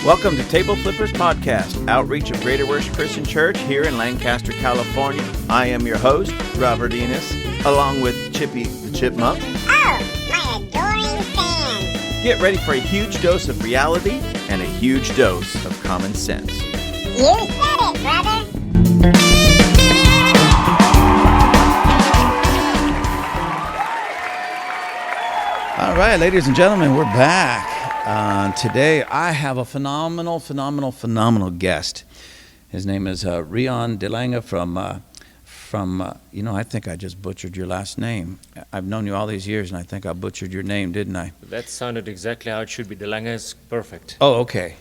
Welcome to Table Flippers Podcast, outreach of Greater Worship Christian Church here in Lancaster, California. I am your host, Robert Enos, along with Chippy the Chipmunk. Oh, my adoring fans. Get ready for a huge dose of reality and a huge dose of common sense. You said it, brother. All right, ladies and gentlemen, we're back. Today, I have a phenomenal guest. His name is Riaan Delange from I think I just butchered your last name. I've known you all these years, and I think I butchered your name, didn't I? That sounded exactly how it should be. Delange is perfect. Oh, okay.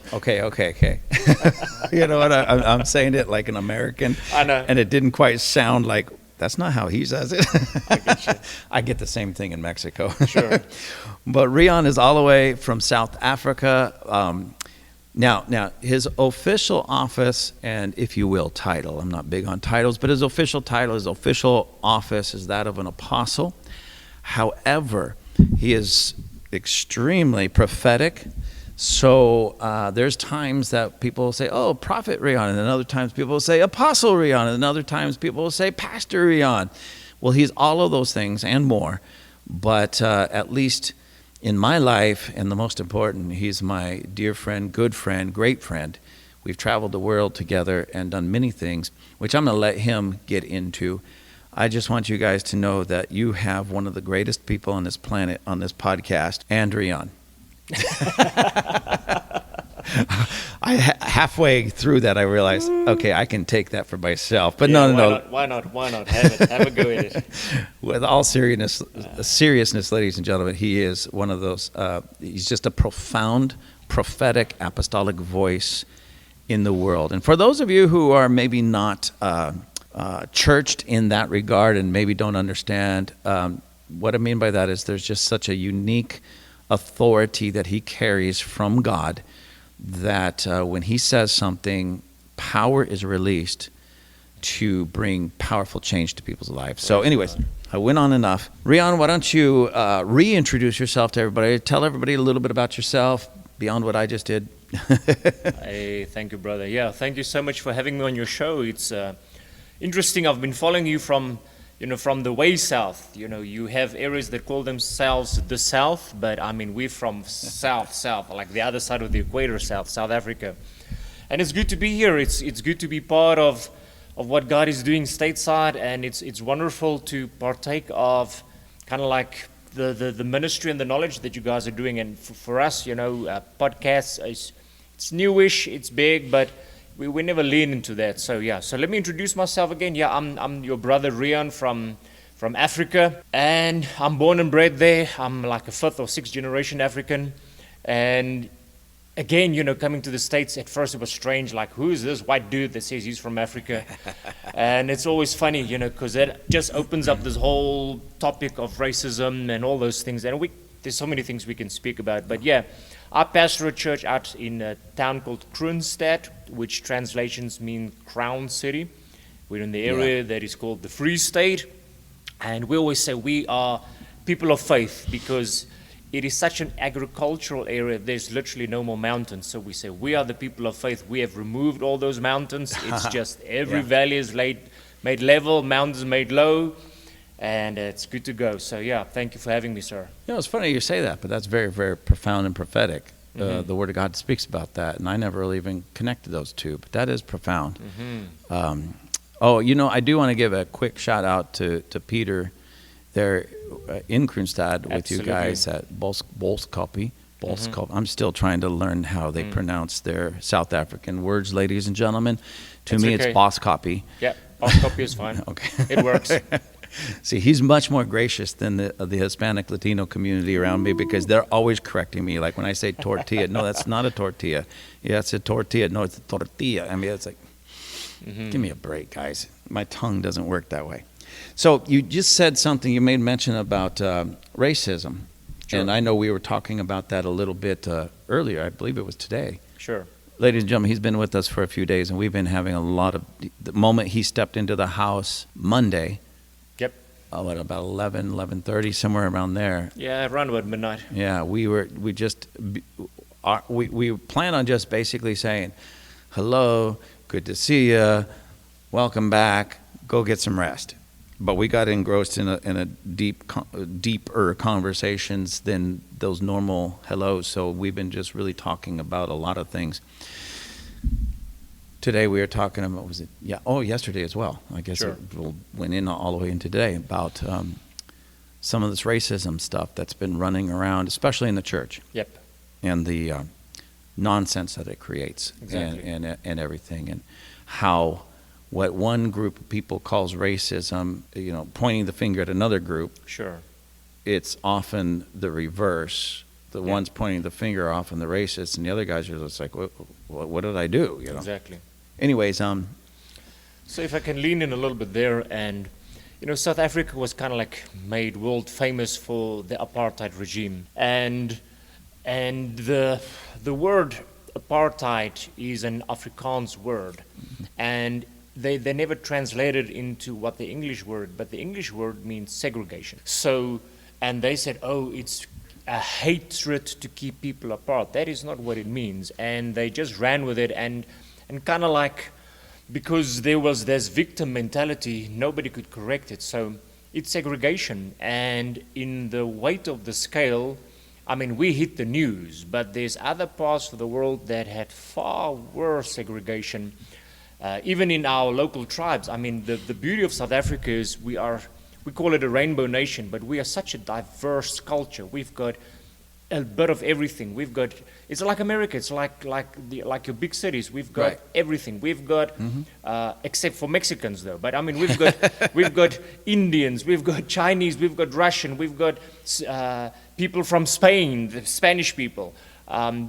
You know what? I'm saying it like an American. I know. And it didn't quite sound like, that's not how he says it. I get you. I get the same thing in Mexico. Sure. But Riaan is all the way from South Africa. Now, his official office, and if you will, title, I'm not big on titles, but his official title, his official office is that of an apostle. However, he is extremely prophetic. So there's times that people will say, oh, Prophet Riaan, and then other times people will say Apostle Riaan, and other times people will say Pastor Riaan. Well, he's all of those things and more, but at least in my life, and the most important, he's my dear friend, good friend, great friend. We've traveled the world together and done many things, which I'm going to let him get into. I just want you guys to know that you have one of the greatest people on this planet on this podcast, and Riaan. Halfway through that, I realized, okay, I can take that for myself. But Yeah, no. Why not? Have a go at it. With all seriousness, ladies and gentlemen, he is one of those, he's just a profound, prophetic, apostolic voice in the world. And for those of you who are maybe not churched in that regard and maybe don't understand, what I mean by that is there's just such a unique authority that he carries from God that when he says something, power is released to bring powerful change to people's lives. So anyways, I went on enough. Riaan, why don't you reintroduce yourself to everybody? Tell everybody a little bit about yourself beyond what I just did. Hey, thank you, brother. Yeah, thank you so much for having me on your show. It's interesting. I've been following you from the way south. You have areas that call themselves the South, but I mean, we're from south, like the other side of the equator, South Africa. And it's good to be here. It's good to be part of what God is doing stateside, and it's wonderful to partake of kind of like the ministry and the knowledge that you guys are doing. And for us, podcasts, it's newish, it's big, but we never lean into that. So let me introduce myself again. Yeah, I'm your brother Riaan from Africa, and I'm born and bred there. I'm like a 5th or 6th generation African. And again, coming to the States, at first it was strange, like, who is this white dude that says he's from Africa? And it's always funny, because that just opens up this whole topic of racism and all those things. And there's so many things we can speak about. But yeah, I pastor a church out in a town called Kroonstad, which translations mean Crown City. We're in the area that is called the Free State. And we always say we are people of faith because it is such an agricultural area. There's literally no more mountains. So we say we are the people of faith. We have removed all those mountains. It's just every valley is made level, mountains made low. And it's good to go. So, thank you for having me, sir. It's funny you say that, but that's very, very profound and prophetic. The Word of God speaks about that, and I never really even connected those two, but that is profound. I do want to give a quick shout-out to Peter there in Kroonstad with you guys at Bolskopie. I'm still trying to learn how they pronounce their South African words, ladies and gentlemen. To me, it's Boskopie. Yeah, Boskopie is fine. Okay. It works. See, he's much more gracious than the Hispanic Latino community around me because they're always correcting me. Like when I say tortilla, no, that's not a tortilla. Yeah, it's a tortilla. No, it's a tortilla. I mean, it's like, give me a break, guys. My tongue doesn't work that way. So you just said something, you made mention about racism. Sure. And I know we were talking about that a little bit earlier. I believe it was today. Sure. Ladies and gentlemen, he's been with us for a few days, and we've been having a lot of, the moment he stepped into the house Monday, about 11:30, somewhere around there. Yeah, around about midnight. Yeah, we plan on just basically saying, hello, good to see you, welcome back, go get some rest. But we got engrossed in a deeper conversations than those normal hellos. So we've been just really talking about a lot of things. Today we were talking about, yesterday as well. I guess Sure. it went in all the way in today about some of this racism stuff that's been running around, especially in the church. Yep. And the nonsense that it creates. Exactly. And everything. And how what one group of people calls racism, pointing the finger at another group, Sure. it's often the reverse. The ones pointing the finger are often the racists, and the other guys are just like, what did I do? Exactly. Anyways, So if I can lean in a little bit there, and South Africa was kind of like made world famous for the apartheid regime, and the word apartheid is an Afrikaans word, and they never translated into what the English word, but the English word means segregation. So, and they said, oh, it's a hatred to keep people apart. That is not what it means, and they just ran with it, and kind of like, because there was this victim mentality, nobody could correct it. So it's segregation, and in the weight of the scale, I mean, we hit the news, but there's other parts of the world that had far worse segregation, even in our local tribes. I mean, the beauty of South Africa is we call it a rainbow nation, but we are such a diverse culture. We've got a bit of everything. It's like America. It's like your big cities. We've got Right. everything. We've got, except for Mexicans though. But I mean, we've got Indians. We've got Chinese. We've got Russian. We've got people from Spain, the Spanish people.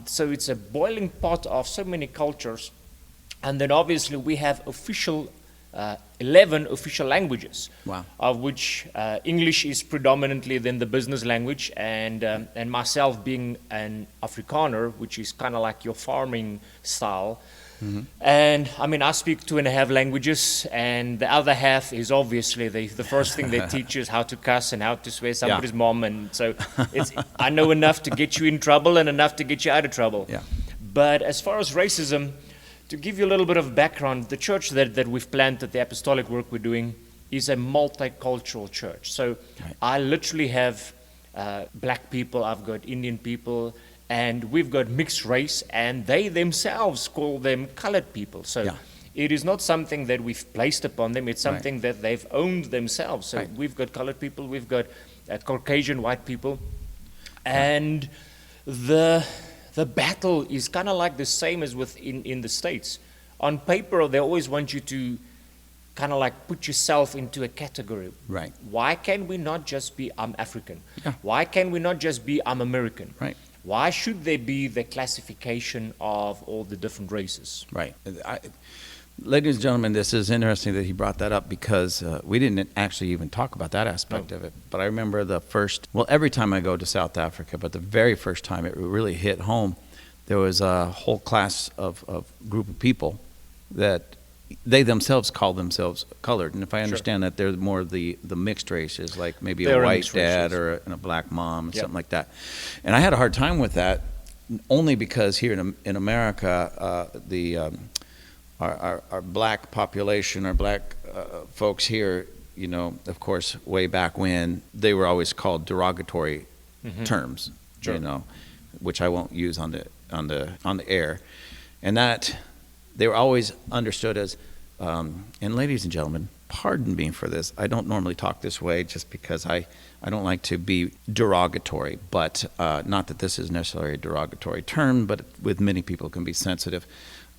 So it's a boiling pot of so many cultures. And then obviously we have 11 official languages, Wow. of which English is predominantly then the business language, and myself being an Afrikaner, which is kind of like your farming style. And I mean, I speak 2.5 languages, and the other half is obviously the first thing they teach is how to cuss and how to swear somebody's mom, and so I know enough to get you in trouble and enough to get you out of trouble. Yeah. But as far as racism, to give you a little bit of background, the church that we've planted, the apostolic work we're doing, is a multicultural church. So Right. I literally have black people, I've got Indian people, and we've got mixed race, and they themselves call them colored people. So Yeah. it is not something that we've placed upon them, it's Right. something that they've owned themselves. So Right. we've got colored people, we've got Caucasian white people, and the battle is kind of like the same as in the States. On paper, they always want you to kind of like put yourself into a category. Right. Why can we not just be I'm African? Yeah. Why can we not just be I'm American? Right. Why should there be the classification of all the different races? Right. Ladies and gentlemen, this is interesting that he brought that up because we didn't actually even talk about that aspect No. of it. But I remember every time I go to South Africa, but the very first time it really hit home, there was a whole class of group of people that they themselves call themselves colored. And if I understand that, they're more the mixed races, like maybe They're a white mixed dad races. or a black mom, Yep. something like that. And I had a hard time with that, only because here in America, our black population, our black folks here, of course, way back when, they were always called derogatory terms, Sure. which I won't use on the air, and that they were always understood as, and ladies and gentlemen, pardon me for this. I don't normally talk this way just because I don't like to be derogatory, but not that this is necessarily a derogatory term, but with many people it can be sensitive.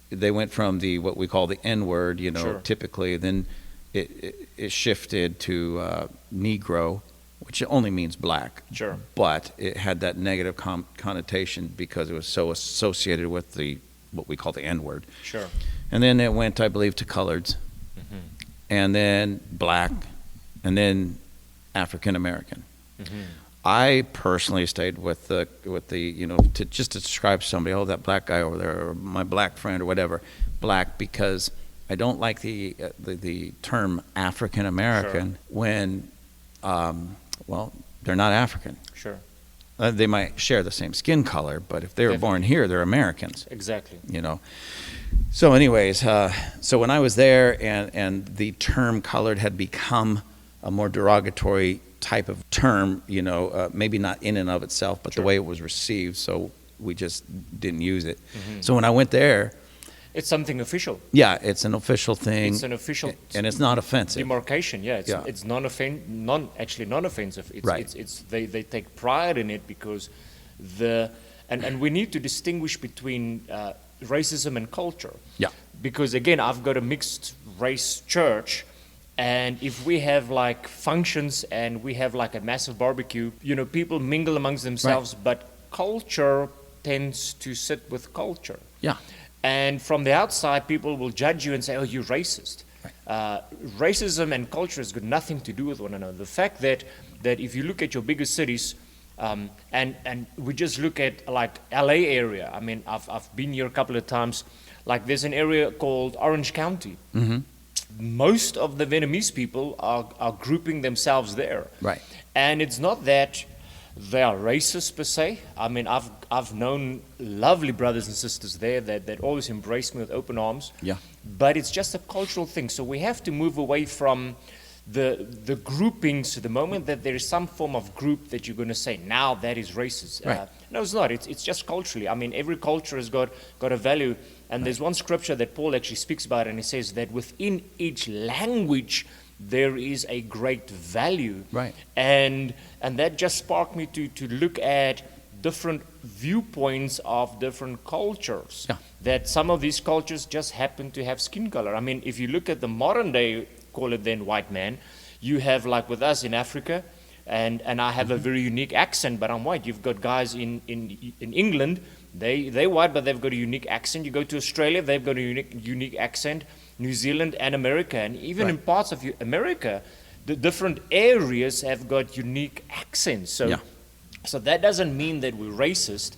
They went from what we call the N-word, Sure. typically, then it shifted to Negro, which only means black. Sure. But it had that negative connotation because it was so associated with what we call the N-word. Sure. And then it went, I believe, to coloreds, and then black, and then African American. I personally stayed with the to describe somebody, oh, that black guy over there, or my black friend, or whatever, black, because I don't like the term African American when, they're not African. Sure. They might share the same skin color, but if they were born here, they're Americans. Exactly. You know. So anyways, so when I was there and the term colored had become a more derogatory type of term, you know, maybe not in and of itself, but the way it was received, so we just didn't use it. So when I went there, it's something official. Yeah, it's an official thing. It's an official, and it's not offensive. Demarcation. Yeah, it's non-offensive. They take pride in it because and we need to distinguish between racism and culture. Yeah. Because again, I've got a mixed race church, and if we have like functions and we have like a massive barbecue, you know, people mingle amongst themselves, but culture tends to sit with culture. Yeah. And from the outside, people will judge you and say, oh, you're racist. Racism and culture has got nothing to do with one another. The fact that if you look at your biggest cities, and we just look at like LA area. I mean, I've been here a couple of times. Like there's an area called Orange County. Mm-hmm. Most of the Vietnamese people are grouping themselves there. Right. And it's not that they are racist per se. I mean, I've known lovely brothers and sisters there that always embrace me with open arms. Yeah. But it's just a cultural thing. So we have to move away from the groupings to the moment that there is some form of group that you're going to say, now that is racist. Right. No, it's not. It's just culturally. I mean, every culture has got a value. And there's one scripture that Paul actually speaks about, and he says that within each language there is a great value. Right. And that just sparked me to look at different viewpoints of different cultures. Yeah. That some of these cultures just happen to have skin color. I mean, if you look at the modern day, call it then white man, you have like with us in Africa, and I have a very unique accent, but I'm white. You've got guys in England, they're white, but they've got a unique accent. You go to Australia, they've got a unique accent. New Zealand and America, and even in parts of America, the different areas have got unique accents. So that doesn't mean that we're racist.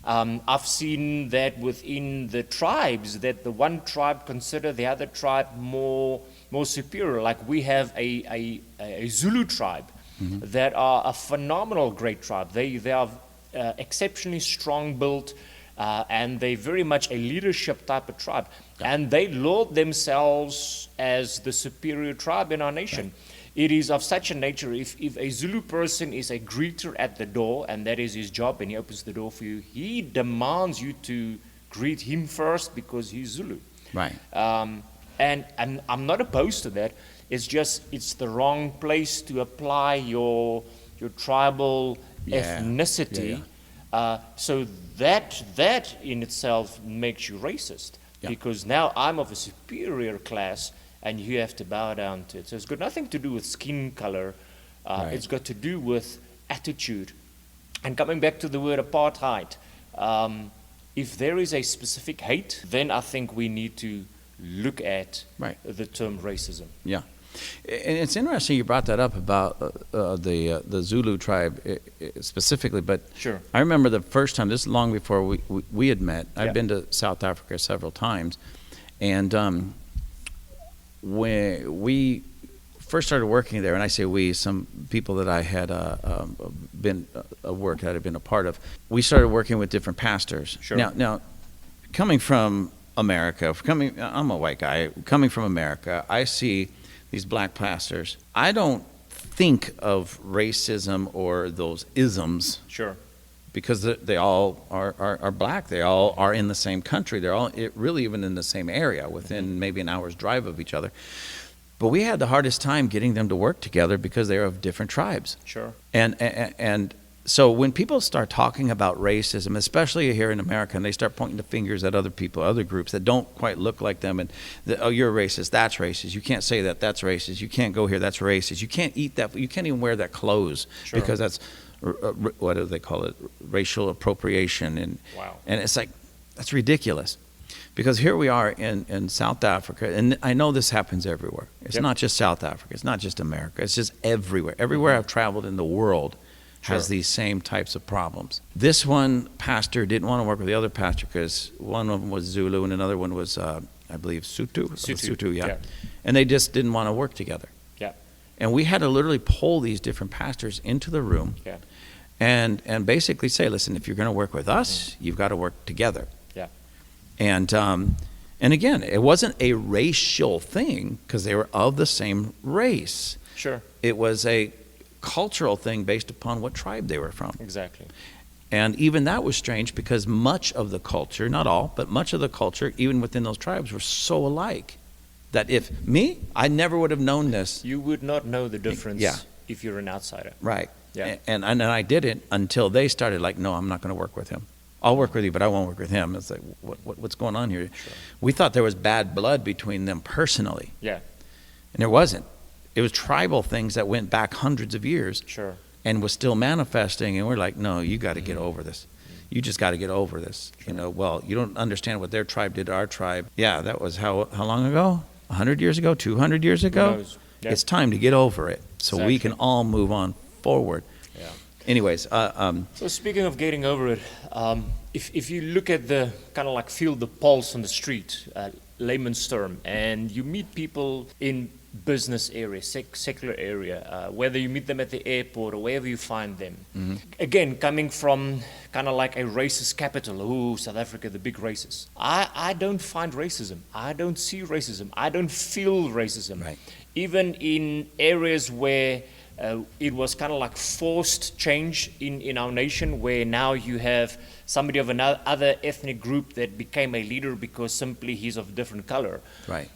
I've seen that within the tribes, that the one tribe consider the other tribe more superior. Like we have a Zulu tribe that are a phenomenal great tribe. They are exceptionally strong built, and they're very much a leadership type of tribe. And they laud themselves as the superior tribe in our nation. Right. It is of such a nature, if a Zulu person is a greeter at the door, and that is his job, and he opens the door for you, he demands you to greet him first because he's Zulu. Right. And I'm not opposed to that. It's just, it's the wrong place to apply your tribal ethnicity. So that in itself makes you racist. Because now I'm of a superior class and you have to bow down to it. So it's got nothing to do with skin color. It's got to do with attitude. And coming back to the word apartheid, if there is a specific hate, then I think we need to look at the term racism. Yeah. And it's interesting you brought that up about the Zulu tribe specifically, but sure. I remember the first time, this is long before we had met. I've been to South Africa several times, and when we first started working there, and I say we, some people that I had been work that I had been a part of, we started working with different pastors. Sure. Now, coming from America, I'm a white guy, coming from America, I see these black pastors. I don't think of racism or those isms. Sure. Because they all are black. They all are in the same country. They're all really even in the same area, within maybe an hour's drive of each other. But we had the hardest time getting them to work together because they're of different tribes. Sure. And so when people start talking about racism, especially here in America, and they start pointing the fingers at other people, other groups that don't quite look like them, and oh, you're racist, that's racist. You can't say that, that's racist. You can't go here, that's racist. You can't eat that. You can't even wear that clothes because that's what do they call it? Racial appropriation. And it's like, that's ridiculous. Because here we are in South Africa, and I know this happens everywhere. It's not just South Africa. It's not just America. It's just everywhere. Everywhere I've traveled in the world has these same types of problems. This one pastor didn't want to work with the other pastor because one of them was Zulu and another one was, I believe, Sotho, yeah. And they just didn't want to work together. Yeah. And we had to literally pull these different pastors into the room and basically say, listen, if you're going to work with us, you've got to work together. Yeah. And again, it wasn't a racial thing because they were of the same race. Sure. It was a cultural thing based upon what tribe they were from. Exactly. And even that was strange because much of the culture, not all, but much of the culture, even within those tribes, were so alike that I never would have known this. You would not know the difference Yeah. if you're an outsider. Right. Yeah. And I didn't until they started like, no, I'm not going to work with him. I'll work with you, but I won't work with him. It's like, what's going on here? Sure. We thought there was bad blood between them personally, Yeah. and there wasn't. It was tribal things that went back hundreds of years Sure. and was still manifesting, and we're like, no, you got to get over this. You just got to get over this. Sure. Well, you don't understand what their tribe did to our tribe. Yeah, that was how long ago? 100 years ago? 200 years ago? Who knows? Yeah. It's time to get over it so we Exactly. can all move on forward. Yeah. Anyways, So speaking of getting over it, if you look at the kind of like feel the pulse on the street, layman's term, and you meet people in business area, secular area, whether you meet them at the airport or wherever you find them. Again, coming from kind of like a racist capital, South Africa, the big racist. I don't find racism. I don't see racism. I don't feel racism. Right. Even in areas where it was kind of like forced change in our nation, where now you have somebody of another ethnic group that became a leader because simply he's of a different color. right.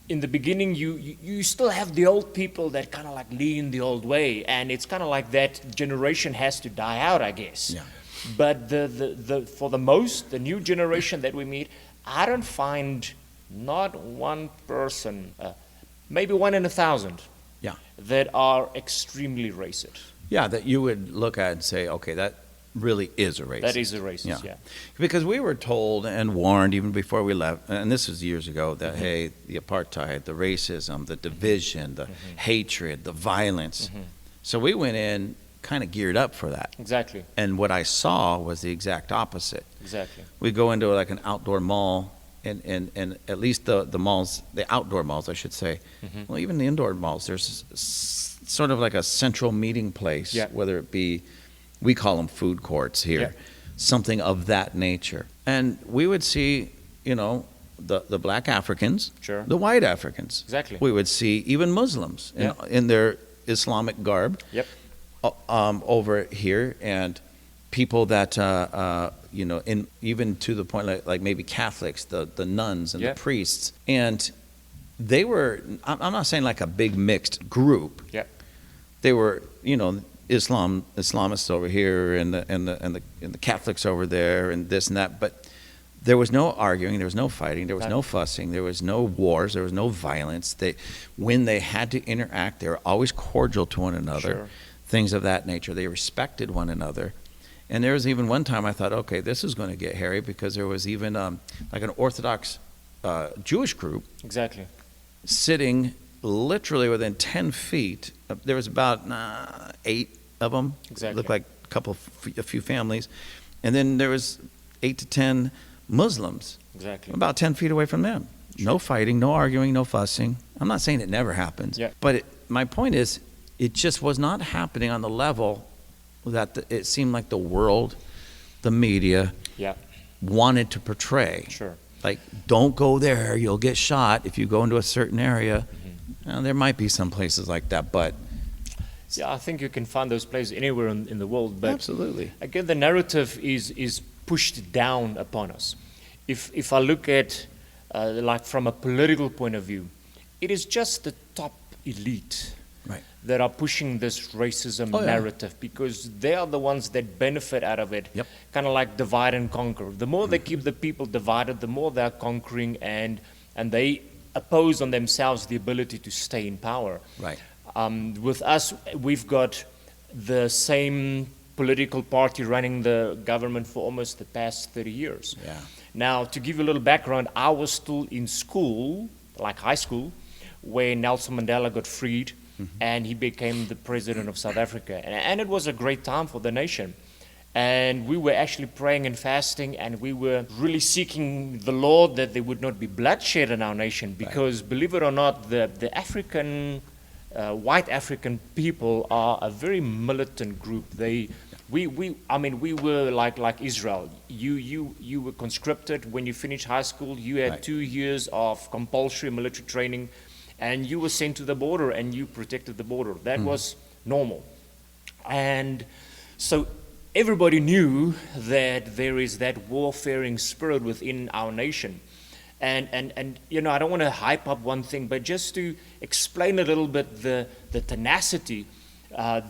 In the beginning, you still have the old people that kind of like lean the old way, and it's kind of like that generation has to die out, I guess. Yeah. But for the new generation that we meet, I don't find not one person, maybe 1 in 1,000, Yeah. that are extremely racist. Yeah, that you would look at and say, okay, that really is a racist. That is a racist, yeah. Because we were told and warned even before we left, and this was years ago, that, hey, the apartheid, the racism, the division, the hatred, the violence. So we went in kind of geared up for that. Exactly, And what I saw was the exact opposite. exactly. We go into like an outdoor mall, and at least the malls, the outdoor malls, I should say, well, even the indoor malls, there's sort of like a central meeting place, Yeah. whether it be, we call them food courts here, Yeah. something of that nature. And we would see, the black Africans, Sure. the white Africans. Exactly. We would see even Muslims Yeah. in their Islamic garb Yep. over here, and people that even to the point like maybe Catholics, the nuns and Yeah. the priests, and they were. I'm not saying like a big mixed group. Yeah. They were, Islamists over here, and the Catholics over there, and this and that. But there was no arguing, there was no fighting, there was no fussing, there was no wars, there was no violence. When they had to interact, they were always cordial to one another. Sure. Things of that nature. They respected one another. And there was even one time I thought, okay, this is going to get hairy, because there was even like an Orthodox Jewish group Exactly. sitting literally within 10 feet. There was about 8 of them. Exactly. Looked like a few families. And then there was 8 to 10 Muslims Exactly. about 10 feet away from them. No fighting, no arguing, no fussing. I'm not saying it never happens. Yeah. But my point is, it just was not happening on the level that it seemed like the world, the media, Yeah. wanted to portray. Sure. Like, don't go there, you'll get shot if you go into a certain area. Now, there might be some places like that, but Yeah, I think you can find those places anywhere in the world. But absolutely. again, the narrative is pushed down upon us. If I look at like from a political point of view, it is just the top elite Right. that are pushing this racism Oh, yeah. narrative, because they are the ones that benefit out of it. Yep. Kind of like divide and conquer. The more they keep the people divided, the more they're conquering, and they oppose on themselves the ability to stay in power. Right. With us, we've got the same political party running the government for almost the past 30 years. Yeah. Now, to give you a little background, I was still in school, like high school, when Nelson Mandela got freed and he became the president of South Africa. And it was a great time for the nation. And we were actually praying and fasting, and we were really seeking the Lord that there would not be bloodshed in our nation, because believe it or not, the African white African people are a very militant group. We were like Israel. You were conscripted when you finished high school. You had Right. 2 years of compulsory military training, and you were sent to the border, and you protected the border. That was normal. And so everybody knew that there is that warfaring spirit within our nation. And you know, I don't want to hype up one thing, but just to explain a little bit the tenacity,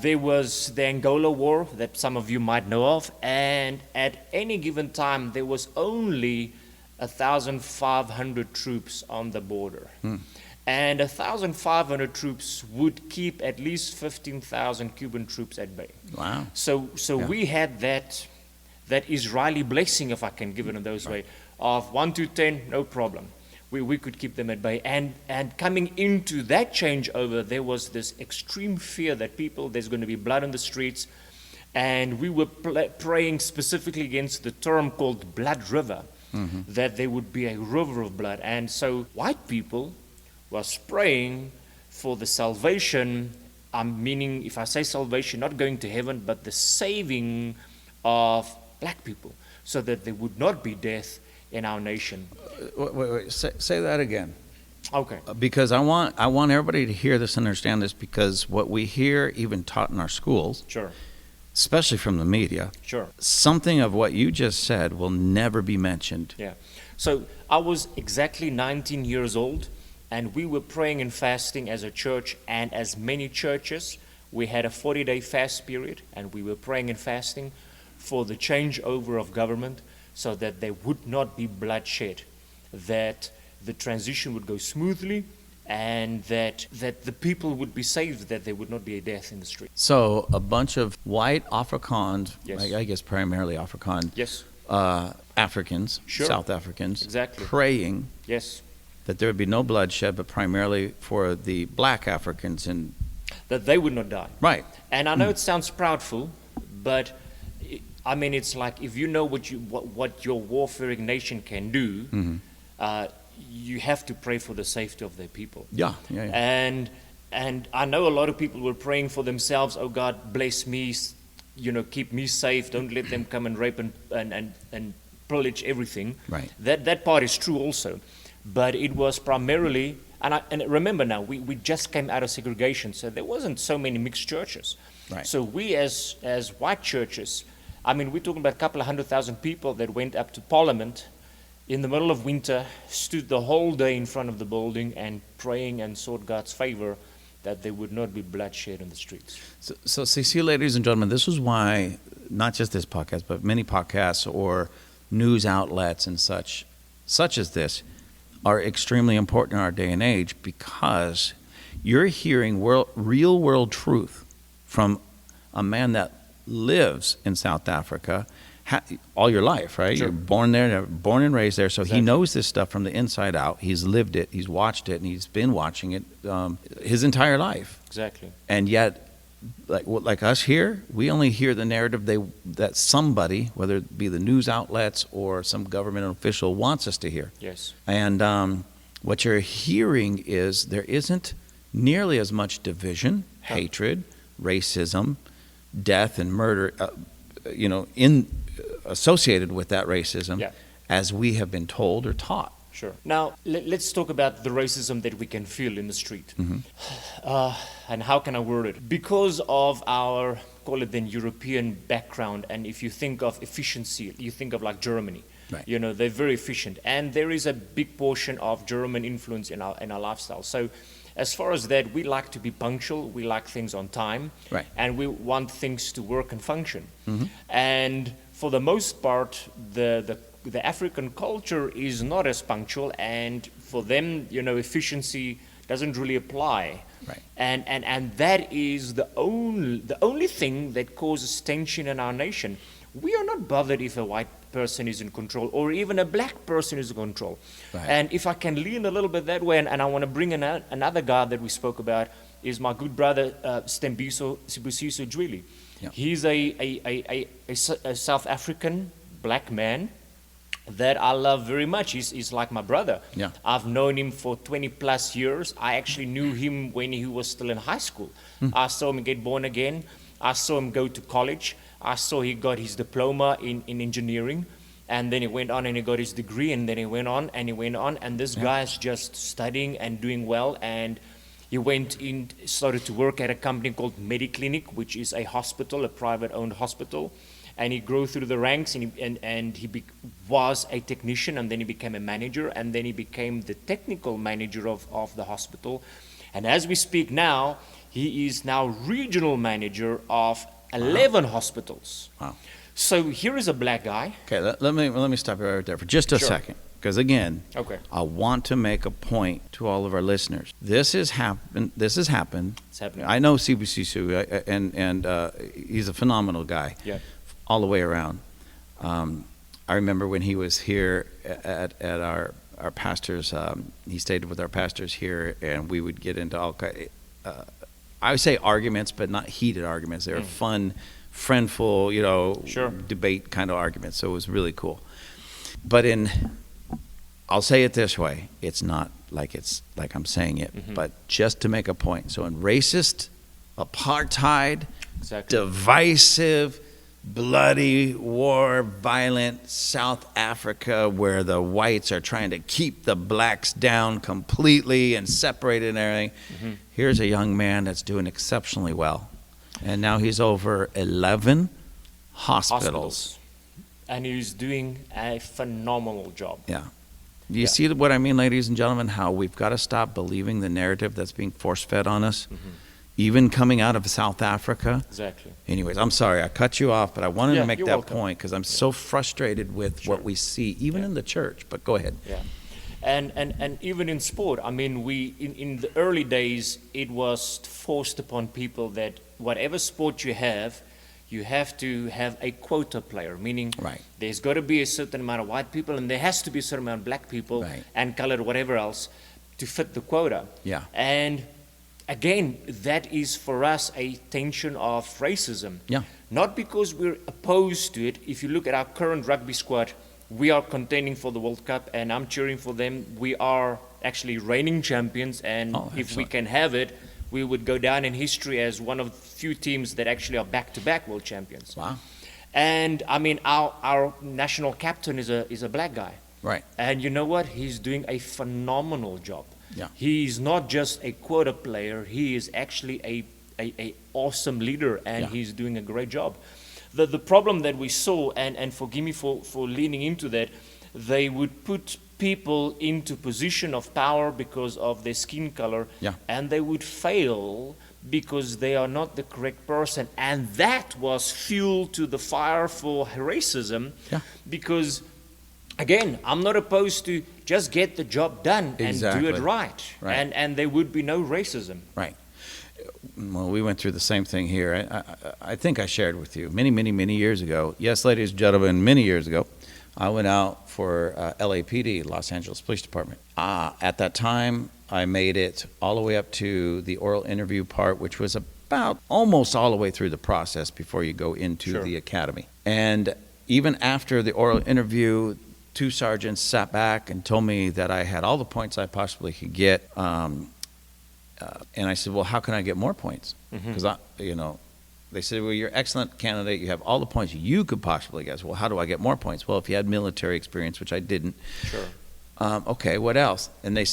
there was the Angola War that some of you might know of, and at any given time there was only 1,500 troops on the border. And 1,500 troops would keep at least 15,000 Cuban troops at bay. Wow. So we had that Israeli blessing, if I can give it in those way, of 1 to 10, no problem. We could keep them at bay. And coming into that changeover, there was this extreme fear that there's going to be blood in the streets. And we were praying specifically against the term called blood river, that there would be a river of blood. And so white people was praying for the salvation, meaning, if I say salvation, not going to heaven, but the saving of black people, so that there would not be death in our nation. Wait. Say that again. Okay. Because I want everybody to hear this and understand this, because what we hear, even taught in our schools, Sure. especially from the media, Sure. something of what you just said will never be mentioned. Yeah. So I was exactly 19 years old, and we were praying and fasting as a church, and as many churches, we had a 40-day fast period, and we were praying and fasting for the changeover of government, so that there would not be bloodshed, that the transition would go smoothly, and that the people would be saved, that there would not be a death in the street. So a bunch of white Afrikaans, Yes. I guess primarily Afrikaans, Yes. Africans, Sure. South Africans, Exactly. praying Yes. that there would be no bloodshed, but primarily for the black Africans. And That they would not die. right, And I know it sounds proudful, but I mean, it's like, if you know what your warfaring nation can do, you have to pray for the safety of their people. yeah. And I know a lot of people were praying for themselves. Oh God, bless me, keep me safe. Don't let them come and rape and pillage everything. Right. That part is true also, but it was primarily. And remember now, we just came out of segregation, so there wasn't so many mixed churches. Right. So we as white churches, I mean, we're talking about a couple of 100,000 people that went up to Parliament in the middle of winter, stood the whole day in front of the building and praying and sought God's favor that there would not be bloodshed in the streets. So see, ladies and gentlemen, this is why not just this podcast, but many podcasts or news outlets and such as this are extremely important in our day and age, because you're hearing real world truth from a man that lives in South Africa all your life, right? Sure. You're born there, born and raised there, so Exactly. he knows this stuff from the inside out. He's lived it, he's watched it, and he's been watching it his entire life. Exactly. And yet, like us here, we only hear the narrative that somebody, whether it be the news outlets or some government official, wants us to hear. Yes. And what you're hearing is there isn't nearly as much division, hatred, racism, death, and murder, associated with that racism, Yeah. as we have been told or taught. Sure. Now, let's talk about the racism that we can feel in the street. And how can I word it? Because of our, call it then, European background, and if you think of efficiency, you think of like Germany. Right. They're very efficient. And there is a big portion of German influence in our lifestyle. So as far as that, we like to be punctual, we like things on time, Right. and we want things to work and function. And for the most part, the African culture is not as punctual, and for them, efficiency doesn't really apply. Right. And that is the only thing that causes tension in our nation. We are not bothered if a white person is in control or even a black person is in control. Right. And if I can lean a little bit that way, and I want to bring another guy that we spoke about, is my good brother Stembiso Sibusiso Dwili. Yeah. He's a South African black man that I love very much. He's like my brother. Yeah. I've known him for 20 plus years. I actually knew him when he was still in high school. I saw him get born again. I saw him go to college. I saw he got his diploma in engineering. And then he went on and he got his degree, and then he went on and he went on. And this guy is just studying and doing well. And he went in, started to work at a company called Mediclinic, which is a hospital, a private-owned hospital. And he grew through the ranks, and he was a technician, and then he became a manager, and then he became the technical manager of the hospital. And as we speak now, he is now regional manager of 11 hospitals. Wow. So here is a black guy. Okay, let me stop you right there for just a Sure. second. Because again, Okay. I want to make a point to all of our listeners. This has happened. It's happening. I know CBC and he's a phenomenal guy. Yeah. All the way around. I remember when he was here at our pastors. He stayed with our pastors here, and we would get into all I would say arguments, but not heated arguments. They were fun, friendful, Sure. debate kind of arguments. So it was really cool. But I'll say it this way: it's not like I'm saying it, but just to make a point. So in racist, apartheid, Exactly. divisive, bloody, war, violent South Africa, where the whites are trying to keep the blacks down completely and separated and everything. Here's a young man that's doing exceptionally well. And now he's over 11 hospitals. And he's doing a phenomenal job. Yeah. Do you see what I mean, ladies and gentlemen, how we've got to stop believing the narrative that's being force-fed on us, even coming out of South Africa? Exactly. Anyways, I'm sorry, I cut you off, but I wanted to make you're that welcome. point because I'm so frustrated with what we see, even in the church. But go ahead. Yeah. And even in sport, I mean, in the early days, it was forced upon people that whatever sport you have to have a quota player, meaning Right. there's got to be a certain amount of white people, and there has to be a certain amount of black people Right. and colored, whatever else, to fit the quota. Yeah. And again, that is for us a tension of racism. Yeah. Not because we're opposed to it. If you look at our current rugby squad, we are contending for the World Cup, and I'm cheering for them. We are actually reigning champions, and if we excellent. can have it, we would go down in history as one of the few teams that actually are back-to-back world champions. Wow. And I mean, our national captain is a black guy. Right. And you know what? He's doing a phenomenal job. Yeah. He's not just a quota player. He is actually a awesome leader, and he's doing a great job. The problem that we saw, and forgive me for leaning into that, they would put people into position of power because of their skin color, and they would fail because they are not the correct person. And that was fuel to the fire for racism, because again, I'm not opposed to just get the job done and do it right. And there would be no racism. Right. Well, we went through the same thing here. I think I shared with you many years ago. Yes, ladies and gentlemen, many years ago, I went out for LAPD, Los Angeles Police Department. At that time, I made it all the way up to the oral interview part, which was about almost all the way through the process before you go into the academy. And even after the oral interview, two sergeants sat back and told me that I had all the points I possibly could get. And I said, well, how can I get more points? Because, they said, well, you're an excellent candidate. You have all the points you could possibly get. Well, how do I get more points? Well, if you had military experience, which I didn't. Sure. Okay, what else? And they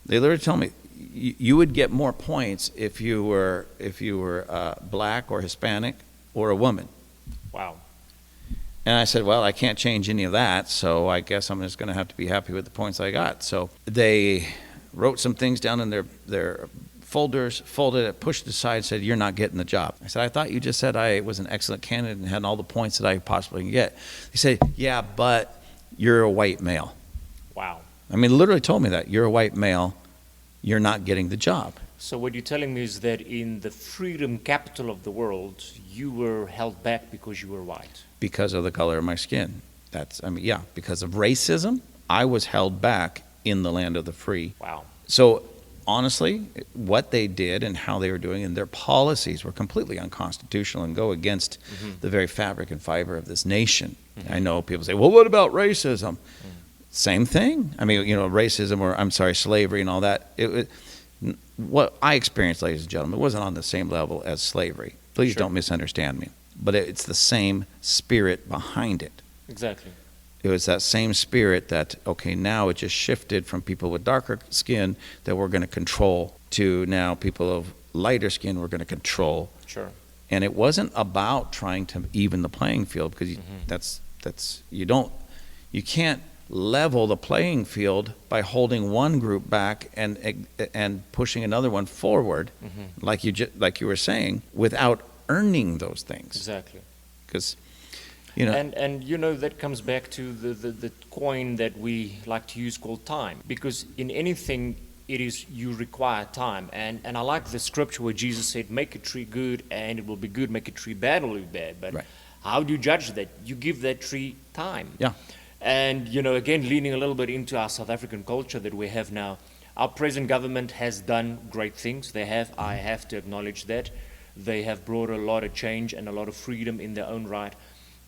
literally told me, you would get more points if you were black or Hispanic or a woman. Wow. And I said, well, I can't change any of that, so I guess I'm just going to have to be happy with the points I got. So they wrote some things down in their folders, folded it, pushed it aside, said, you're not getting the job. I said, I thought you just said I was an excellent candidate and had all the points that I possibly can get. They said, yeah, but you're a white male. Wow. I mean, literally told me that. You're a white male. You're not getting the job. So what you're telling me is that in the freedom capital of the world, you were held back because you were white. Because of the color of my skin. Because of racism, I was held back in the land of the free. Wow. So honestly, what they did and how they were doing and their policies were completely unconstitutional and go against the very fabric and fiber of this nation. I know people say, well, what about racism? Same thing. I mean, racism, or I'm sorry, slavery and all that. What I experienced, ladies and gentlemen, it wasn't on the same level as slavery. Please don't misunderstand me. But it's the same spirit behind it. Exactly. It was that same spirit that, okay, now it just shifted from people with darker skin that we're going to control to now people of lighter skin we're going to control. Sure. And it wasn't about trying to even the playing field, because you can't level the playing field by holding one group back and pushing another one forward, like you were saying, without earning those things. Exactly. Because and that comes back to the coin that we like to use called time, because in anything it is you require time, and I like the scripture where Jesus said, make a tree good and it will be good, make a tree bad, it will be bad. But how do you judge that? You give that tree time. Yeah. And again, leaning a little bit into our South African culture that we have now, our present government has done great things. I have to acknowledge that. They have brought a lot of change and a lot of freedom in their own right.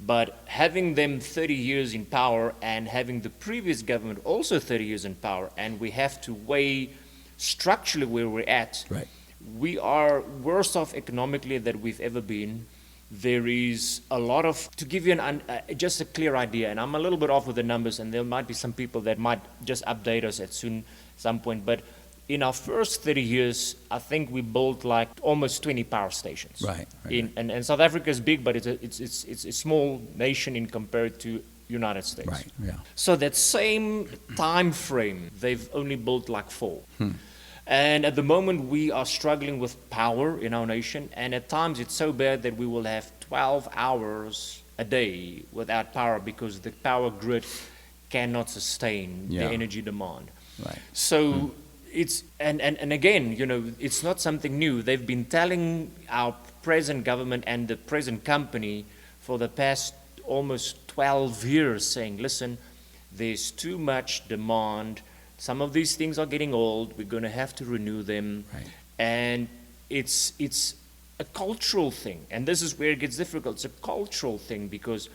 But having them 30 years in power and having the previous government also 30 years in power, and we have to weigh structurally where we're at, we are worse off economically than we've ever been. There is a lot of, to give you just a clear idea, and I'm a little bit off with the numbers, and there might be some people that might just update us at some point, but in our first 30 years, I think we built like almost 20 power stations. Right. And South Africa is big, but it's a small nation in compared to United States. Right. Yeah. So that same time frame, they've only built like 4. And at the moment, we are struggling with power in our nation, and at times it's so bad that we will have 12 hours a day without power because the power grid cannot sustain the energy demand. Right. So it's and again, it's not something new. They've been telling our present government and the present company for the past almost 12 years, saying, listen, there's too much demand. Some of these things are getting old. We're going to have to renew them. Right. And it's a cultural thing. And this is where it gets difficult. It's a cultural thing, because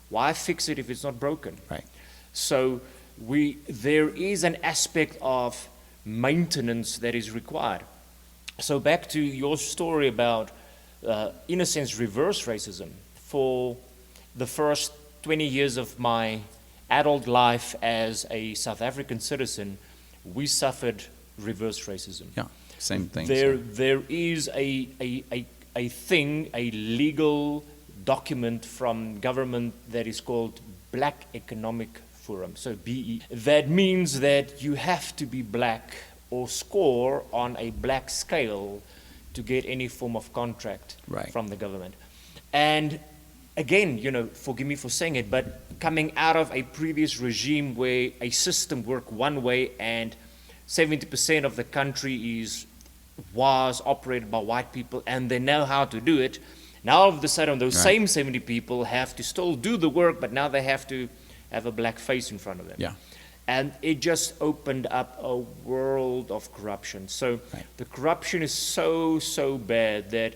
why fix it if it's not broken? Right. So there is an aspect of maintenance that is required. So back to your story about, in a sense, reverse racism. For the first 20 years of my adult life as a South African citizen, we suffered reverse racism. Yeah, same thing. There is a thing, a legal document from government that is called Black Economic Forum, so BE. That means that you have to be black or score on a black scale to get any form of contract from the government. And again, forgive me for saying it, but coming out of a previous regime where a system worked one way and 70% of the country was operated by white people and they know how to do it, now all of a sudden those same 70 people have to still do the work, but now they have to have a black face in front of them. Yeah. And it just opened up a world of corruption. So the corruption is so bad that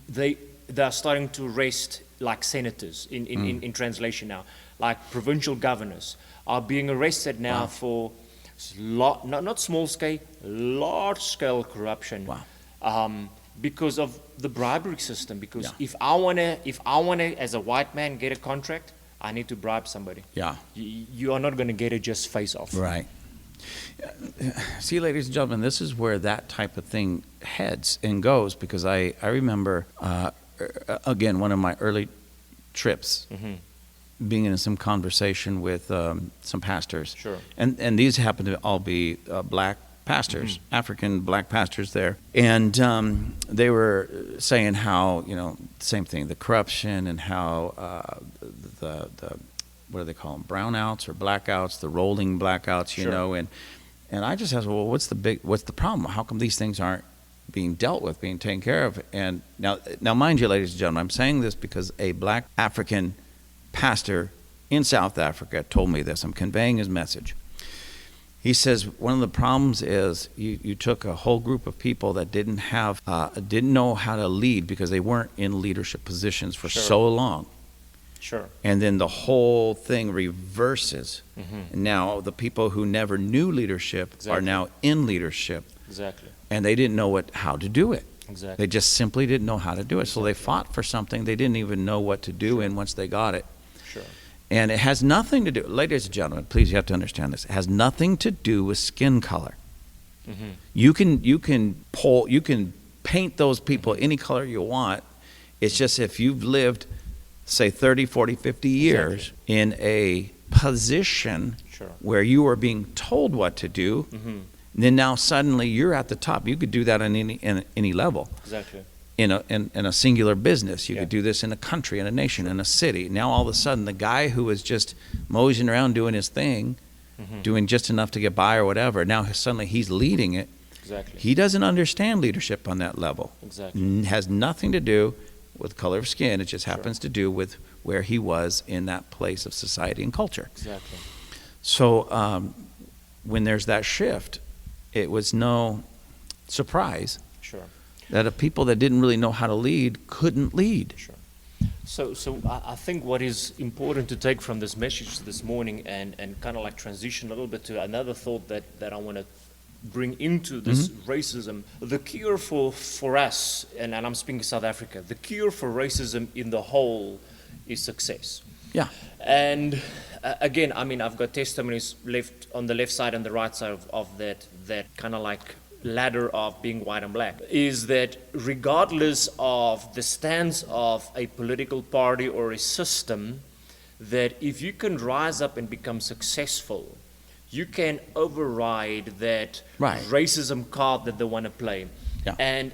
they're starting to arrest like senators in translation now, like provincial governors are being arrested now for not small scale, large scale corruption. Because of the bribery system. Because if I wanna as a white man get a contract, I need to bribe somebody. Yeah. You are not going to get it just face off. Right. See, ladies and gentlemen, this is where that type of thing heads and goes, because I remember, again, one of my early trips, being in some conversation with some pastors. Sure. And these happen to all be black pastors, African black pastors there. And they were saying how, same thing, the corruption and how the what do they call them, brownouts or blackouts, the rolling blackouts, you know. And I just asked, well, what's the problem? How come these things aren't being dealt with, being taken care of? And now mind you, ladies and gentlemen, I'm saying this because a black African pastor in South Africa told me this. I'm conveying his message. He says one of the problems is you took a whole group of people that didn't know how to lead because they weren't in leadership positions for so long. Sure. And then the whole thing reverses. And now the people who never knew leadership are now in leadership. Exactly. And they didn't know how to do it. Exactly. They just simply didn't know how to do it. So they fought for something they didn't even know what to do in once they got it. Sure. And it has nothing to do, ladies and gentlemen, please, you have to understand this. It has nothing to do with skin color. You can paint those people any color you want. It's just if you've lived, say, 30, 40, 50 years in a position where you are being told what to do, then now suddenly you're at the top. You could do that on any level. Exactly. In a singular business. You could do this in a country, in a nation, in a city. Now all of a sudden the guy who was just moseying around doing his thing, doing just enough to get by or whatever, now suddenly he's leading it. Exactly. He doesn't understand leadership on that level. Exactly. Has nothing to do with color of skin. It just happens to do with where he was in that place of society and culture. Exactly. So when there's that shift, it was no surprise that people that didn't really know how to lead couldn't lead. Sure. So I think what is important to take from this message this morning and kind of like transition a little bit to another thought that I want to bring into this racism. The cure for us, and I'm speaking South Africa, the cure for racism in the whole is success. Yeah. And again, I mean, I've got testimonies left on the left side and the right side of that kind of like ladder of being white and black, is that regardless of the stance of a political party or a system, that if you can rise up and become successful, you can override that racism card that they want to play. Yeah. And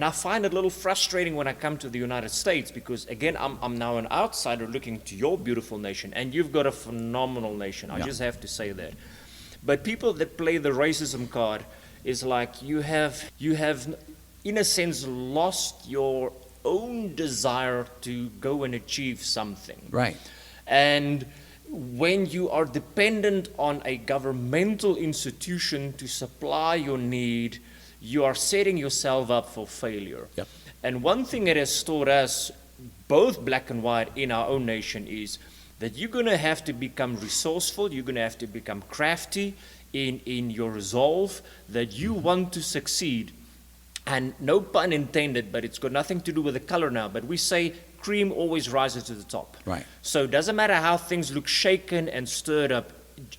I find it a little frustrating when I come to the United States because, again, I'm now an outsider looking to your beautiful nation, and you've got a phenomenal nation. I just have to say that. But people that play the racism card is like you have in a sense lost your own desire to go and achieve something. Right. And when you are dependent on a governmental institution to supply your need, you are setting yourself up for failure. Yep. And one thing it has taught us, both black and white in our own nation, is that you're going to have to become resourceful, you're going to have to become crafty in your resolve that you want to succeed. And no pun intended, but it's got nothing to do with the color now, but we say cream always rises to the top. Right. So it doesn't matter how things look shaken and stirred up,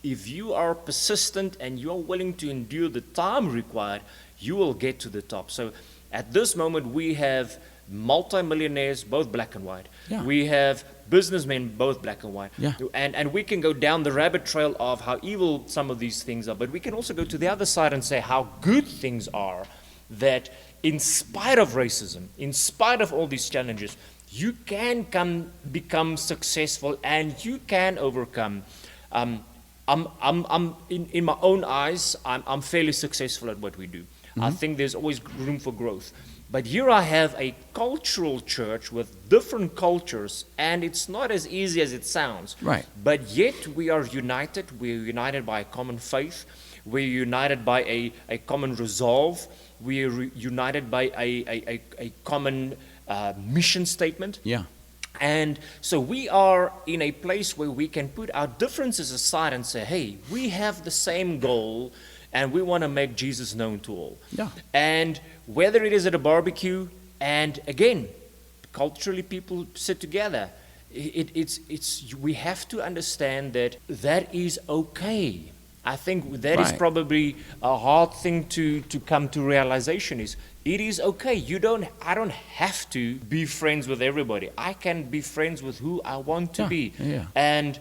if you are persistent and you're willing to endure the time required, you will get to the top. So at this moment we have multimillionaires, both black and white. Yeah. We have businessmen, both black and white. Yeah. And we can go down the rabbit trail of how evil some of these things are, but we can also go to the other side and say how good things are, that in spite of racism, in spite of all these challenges, you can become successful and you can overcome. I'm in my own eyes, I'm fairly successful at what we do. I think there's always room for growth. But here I have a cultural church with different cultures, and it's not as easy as it sounds. Right. But yet we are united. We're united by a common faith. We're united by a common resolve. We're united by a common mission statement. Yeah. And so we are in a place where we can put our differences aside and say, hey, we have the same goal, and we want to make Jesus known to all. Yeah. And whether it is at a barbecue, and again, culturally people sit together, we have to understand that is okay. I think that is probably a hard thing to come to realization is it is okay. I don't have to be friends with everybody. I can be friends with who I want to be. Yeah. And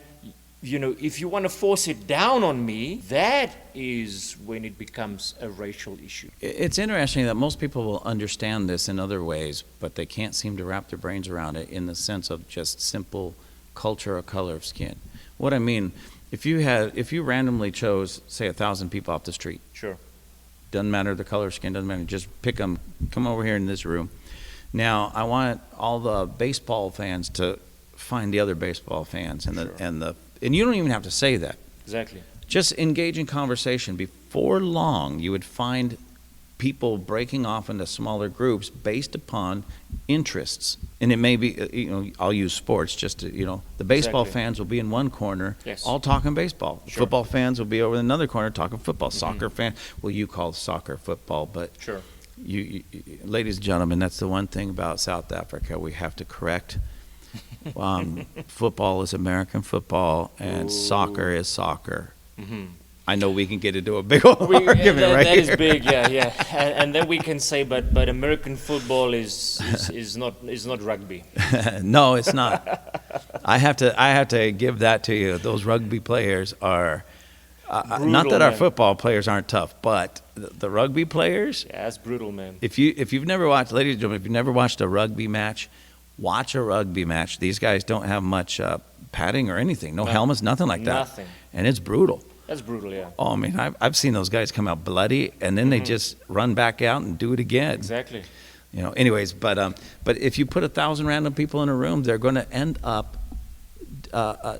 if you want to force it down on me, that is when it becomes a racial issue. It's interesting that most people will understand this in other ways, but they can't seem to wrap their brains around it in the sense of just simple culture or color of skin. What I mean, if you randomly chose, say, 1,000 people off the street, Sure. doesn't matter the color of skin, doesn't matter, just pick them, come over here in this room. Now, I want all the baseball fans to find the other baseball fans, and you don't even have to say that. Exactly. Just engage in conversation. Before long, you would find people breaking off into smaller groups based upon interests. And it may be, I'll use sports just to, the baseball Exactly. fans will be in one corner, Yes. all talking baseball. Sure. Football fans will be over in another corner talking football. Soccer fan, well, you call soccer football, but Sure. ladies and gentlemen, that's the one thing about South Africa we have to correct. Football is American football, and soccer is soccer. I know we can get into a big old argument right that here. is big, yeah. And then we can say, but American football is not rugby. No, it's not. I have to give that to you. Those rugby players are not that our man. football players aren't tough, but the rugby players. Yeah, that's brutal, man. If you've never watched, ladies and gentlemen, if you've never watched a rugby match, watch a rugby match. These guys don't have much padding or anything, no helmets, nothing like that. Nothing. And it's brutal. That's brutal, yeah. Oh, I mean, I've seen those guys come out bloody, and then they just run back out and do it again. Exactly. Anyways, but if you put 1,000 random people in a room, they're going to end up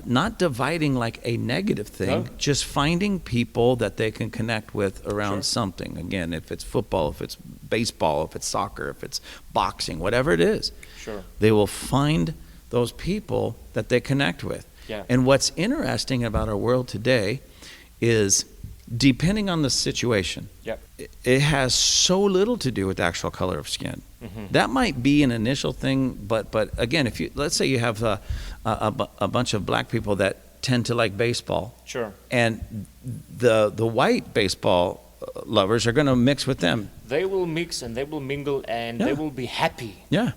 not dividing like a negative thing, No. just finding people that they can connect with around Sure. something. Again, if it's football, if it's baseball, if it's soccer, if it's boxing, whatever it is, Sure. they will find those people that they connect with. Yeah. And what's interesting about our world today is, depending on the situation, Yep. it has so little to do with the actual color of skin. That might be an initial thing, but again, let's say you have a bunch of black people that tend to like baseball, Sure. and the white baseball lovers are going to mix with them. They will mix and they will mingle and Yeah. they will be happy. Yeah.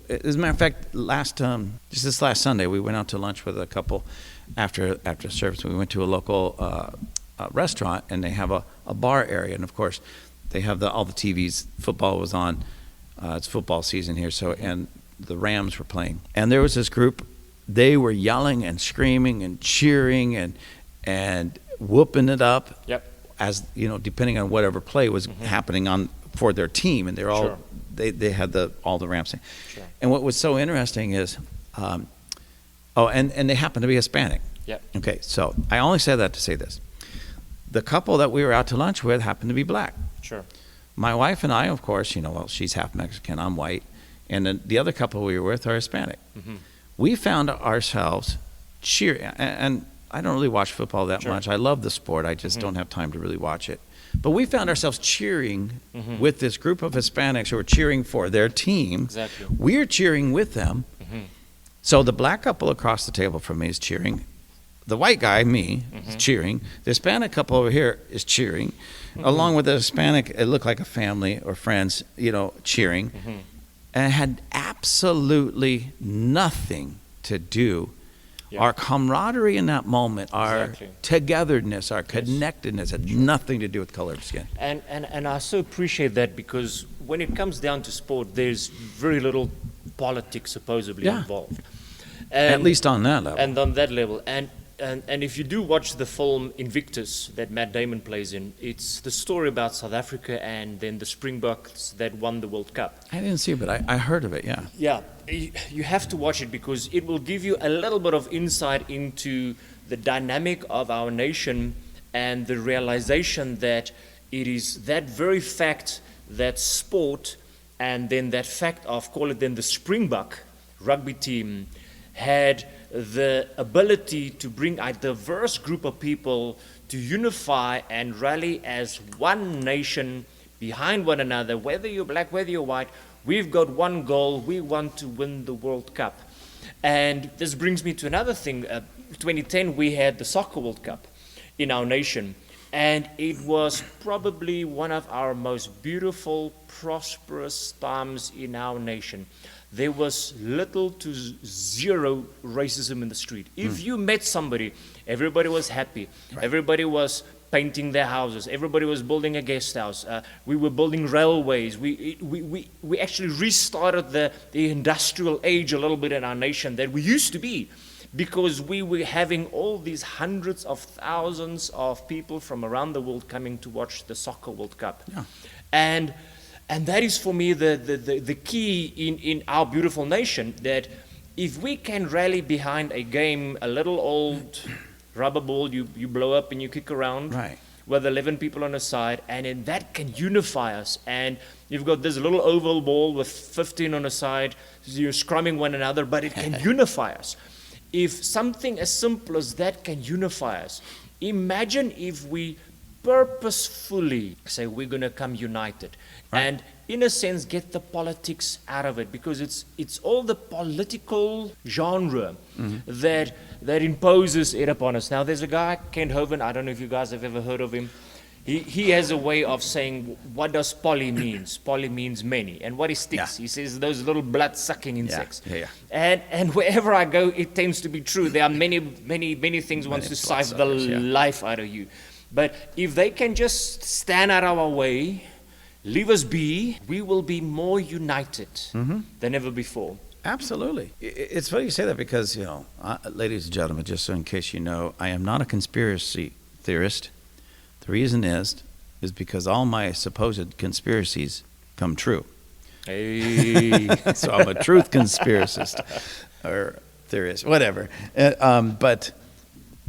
As a matter of fact, just this last Sunday, we went out to lunch with a couple after service. We went to a local restaurant, and they have a bar area, and of course, they have all the TVs. Football was on. It's football season here, and the Rams were playing, and there was this group. They were yelling and screaming and cheering and whooping it up. Yep. As depending on whatever play was happening for their team, and they're all. Sure. They had all the Rams thing. Sure. And what was so interesting is, and they happen to be Hispanic. Yep. Okay, so I only say that to say this. The couple that we were out to lunch with happened to be black. Sure. My wife and I, of course, she's half Mexican, I'm white, and then the other couple we were with are Hispanic. We found ourselves cheering, and I don't really watch football that Sure. much. I love the sport, I just don't have time to really watch it. But we found ourselves cheering with this group of Hispanics who were cheering for their team. Exactly. We're cheering with them. So the black couple across the table from me is cheering. The white guy, me, is cheering. The Hispanic couple over here is cheering. Along with the Hispanic, it looked like a family or friends, cheering. And it had absolutely nothing to do. Yeah. Our camaraderie in that moment, our Exactly. togetherness, our connectedness had nothing to do with color of skin. And I so appreciate that, because when it comes down to sport, there's very little politics supposedly Yeah. involved. At least on that level. And on that level. And if you do watch the film Invictus that Matt Damon plays in, it's the story about South Africa and then the Springboks that won the World Cup. I didn't see it, but I heard of it, yeah. Yeah, you have to watch it because it will give you a little bit of insight into the dynamic of our nation and the realization that it is that very fact that sport and then that fact of, call it then the Springbok rugby team, had the ability to bring a diverse group of people to unify and rally as one nation behind one another, whether you're black, whether you're white. We've got one goal. We want to win the World Cup. And this brings me to another thing. 2010, we had the Soccer World Cup in our nation. And it was probably one of our most beautiful, prosperous times in our nation. There was little to zero racism in the street. If you met somebody, everybody was happy. Right. Everybody was painting their houses. Everybody was building a guest house. We were building railways. We actually restarted the industrial age a little bit in our nation that we used to be, because we were having all these hundreds of thousands of people from around the world coming to watch the Soccer World Cup. Yeah. And that is for me the key in our beautiful nation, that if we can rally behind a game, a little old rubber ball you blow up and you kick around, Right. with 11 people on a side, and then that can unify us. And you've got this little oval ball with 15 on a side, you're scrumming one another, but it can unify us. If something as simple as that can unify us, imagine if we purposefully say we're going to come united, and in a sense get the politics out of it, because it's all the political genre that imposes it upon us. Now there's a guy, Kent Hovind, I don't know if you guys have ever heard of him. He has a way of saying, what does poly means? Poly means many. And what is sticks? He says those little blood-sucking insects. And wherever I go, it tends to be true. There are many things wants to siphon the life out of you. But if they can just stand out of our way, leave us be, we will be more united than ever before. Absolutely. It's funny you say that because, ladies and gentlemen, just so in case you know, I am not a conspiracy theorist. The reason is because all my supposed conspiracies come true. Hey. So I'm a truth conspiracist or theorist, whatever. But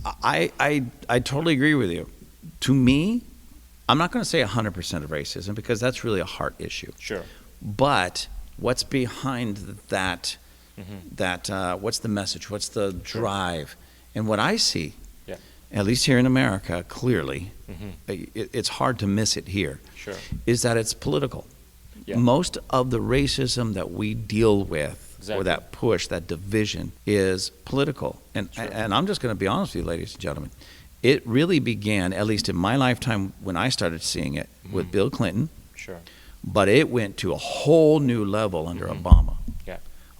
I totally agree with you. To me, I'm not going to say 100% of racism because that's really a heart issue. Sure. But what's behind that? What's the message? What's the drive? And what I see, at least here in America, clearly, it's hard to miss it here, is that it's political. Most of the racism that we deal with, or that push, that division, is political. And I'm just going to be honest with you, ladies and gentlemen. It really began, at least in my lifetime, when I started seeing it, with Bill Clinton. But it went to a whole new level under Obama.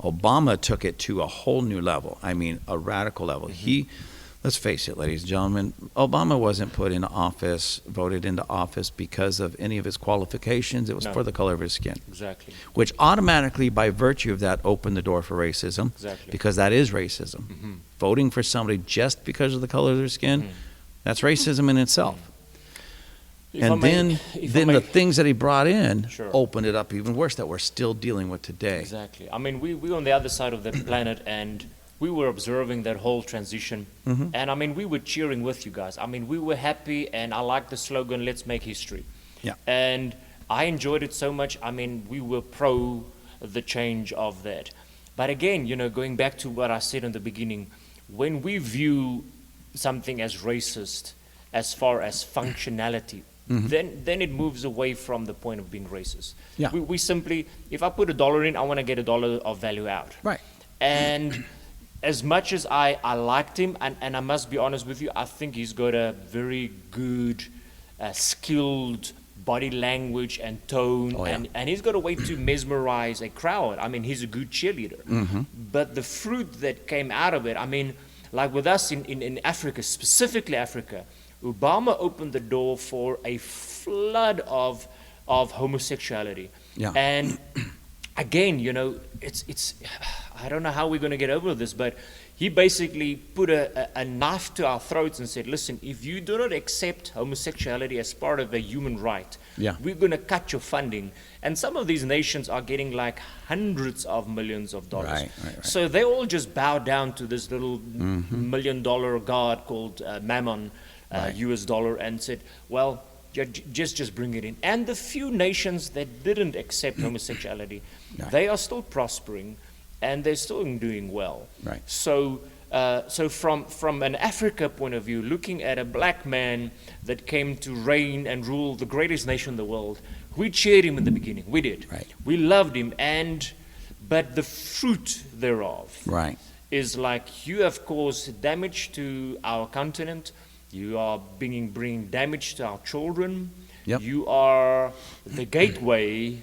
Obama took it to a whole new level. I mean, a radical level. Let's face it, ladies and gentlemen, Obama wasn't put into office, voted into office because of any of his qualifications. It was for the color of his skin. Exactly. Which automatically, by virtue of that, opened the door for racism. Exactly. Because that is racism. Voting for somebody just because of the color of their skin, that's racism in itself. And then the things that he brought in opened it up even worse, that we're still dealing with today. Exactly. I mean, we're on the other side of the planet, and we were observing that whole transition. And I mean, we were cheering with you guys. I mean, we were happy, and I liked the slogan, let's make history. And I enjoyed it so much. I mean, we were pro the change of that. But again, going back to what I said in the beginning, when we view something as racist as far as functionality, then it moves away from the point of being racist. We simply, if I put $1 in, I want to get $1 of value out. And as much as I liked him, and I must be honest with you, I think he's got a very good, skilled body language and tone, and he's got a way to mesmerize a crowd. I mean, he's a good cheerleader. But the fruit that came out of it, I mean, like with us in Africa, specifically Africa, Obama opened the door for a flood of homosexuality. And again, it's I don't know how we're going to get over this, but he basically put a knife to our throats and said, listen, if you do not accept homosexuality as part of a human right, we're going to cut your funding. And some of these nations are getting like hundreds of millions of dollars. So they all just bow down to this little $1 million god called Mammon, US dollar, and said, well, just bring it in. And the few nations that didn't accept homosexuality, they are still prospering, and they're still doing well. So from an Africa point of view, looking at a black man that came to reign and rule the greatest nation in the world, we cheered him in the beginning. We did. We loved him, but the fruit thereof is like, you have caused damage to our continent. You are bringing damage to our children. You are the gateway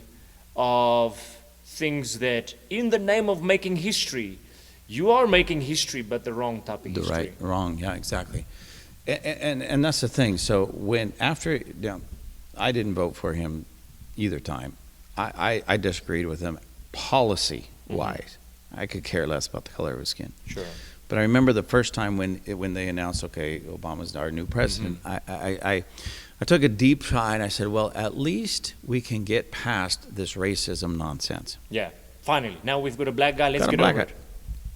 of things that, in the name of making history, you are making history, but the wrong type of history. Exactly. And that's the thing. So I didn't vote for him either time. I disagreed with him policy-wise. I could care less about the color of his skin. But I remember the first time when they announced, okay, Obama's our new president, I took a deep sigh and I said, well, at least we can get past this racism nonsense. Finally. Now we've got a black guy, let's get over it.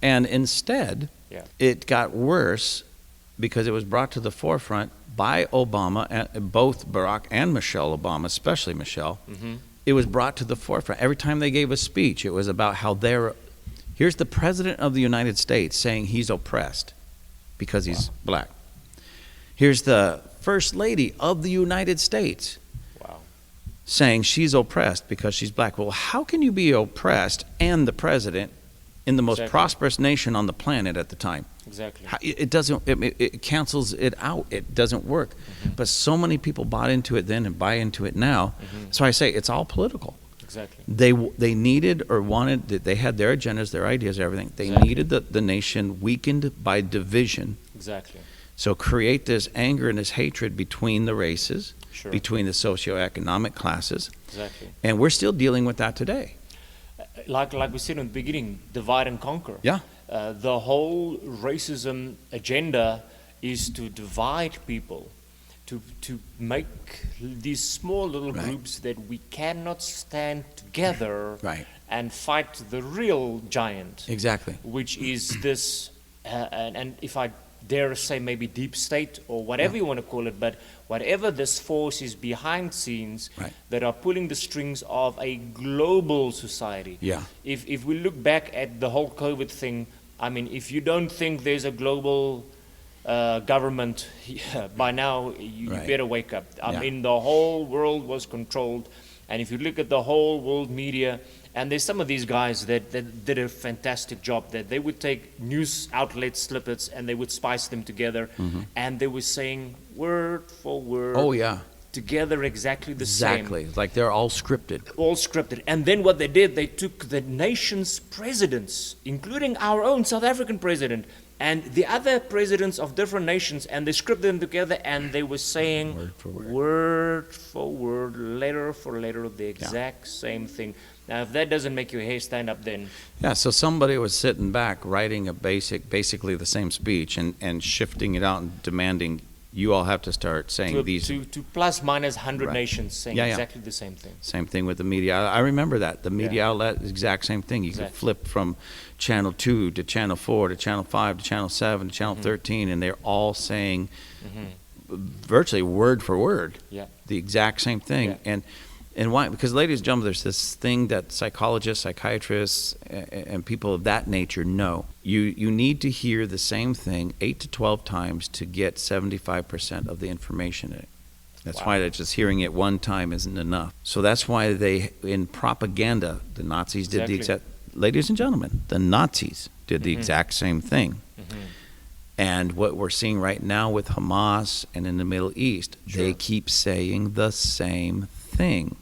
And instead, it got worse because it was brought to the forefront by Obama, both Barack and Michelle Obama, especially Michelle, it was brought to the forefront. Every time they gave a speech, it was about how here's the President of the United States saying he's oppressed because he's black. Here's the First Lady of the United States saying she's oppressed because she's black. Well, how can you be oppressed and the president in the most prosperous nation on the planet at the time? Exactly. It doesn't. It cancels it out. It doesn't work. But so many people bought into it then and buy into it now. So I say it's all political. Exactly. They needed or wanted. They had their agendas, their ideas, everything. They needed the nation weakened by division. Exactly. So create this anger and this hatred between the races, between the socioeconomic classes. Exactly. And we're still dealing with that today. Like we said in the beginning, divide and conquer. Yeah. The whole racism agenda is to divide people, to make these small little groups that we cannot stand together and fight the real giant. Exactly. Which is this, and if I dare say maybe deep state or whatever you want to call it, but whatever this force is behind scenes that are pulling the strings of a global society. Yeah. If we look back at the whole COVID thing, I mean, if you don't think there's a global government, by now you better wake up. I mean, the whole world was controlled, and if you look at the whole world media, and there's some of these guys that did a fantastic job, that they would take news outlet snippets and they would spice them together, and they were saying word for word together exactly the same. Exactly. Like they're all scripted. All scripted. And then what they did, they took the nation's presidents, including our own South African president, and the other presidents of different nations, and they scripted them together, and they were saying word for word, letter for letter, the exact same thing. Now, if that doesn't make your hair stand up, then... Yeah, so somebody was sitting back writing basically the same speech and shifting it out and demanding you all have to start saying these... To plus minus 100 nations saying exactly the same thing. Same thing with the media. I remember that. The media outlet, exact same thing. You could flip from Channel 2 to Channel 4 to Channel 5 to Channel 7 to Channel 13, and they're all saying virtually word for word the exact same thing. And why? Because, ladies and gentlemen, there's this thing that psychologists, psychiatrists, and people of that nature know. You need to hear the same thing 8 to 12 times to get 75% of the information in it. That's why just hearing it one time isn't enough. So that's why in propaganda, the Nazis did the exact... Ladies and gentlemen, the Nazis did the exact same thing. And what we're seeing right now with Hamas and in the Middle East, they keep saying the same thing.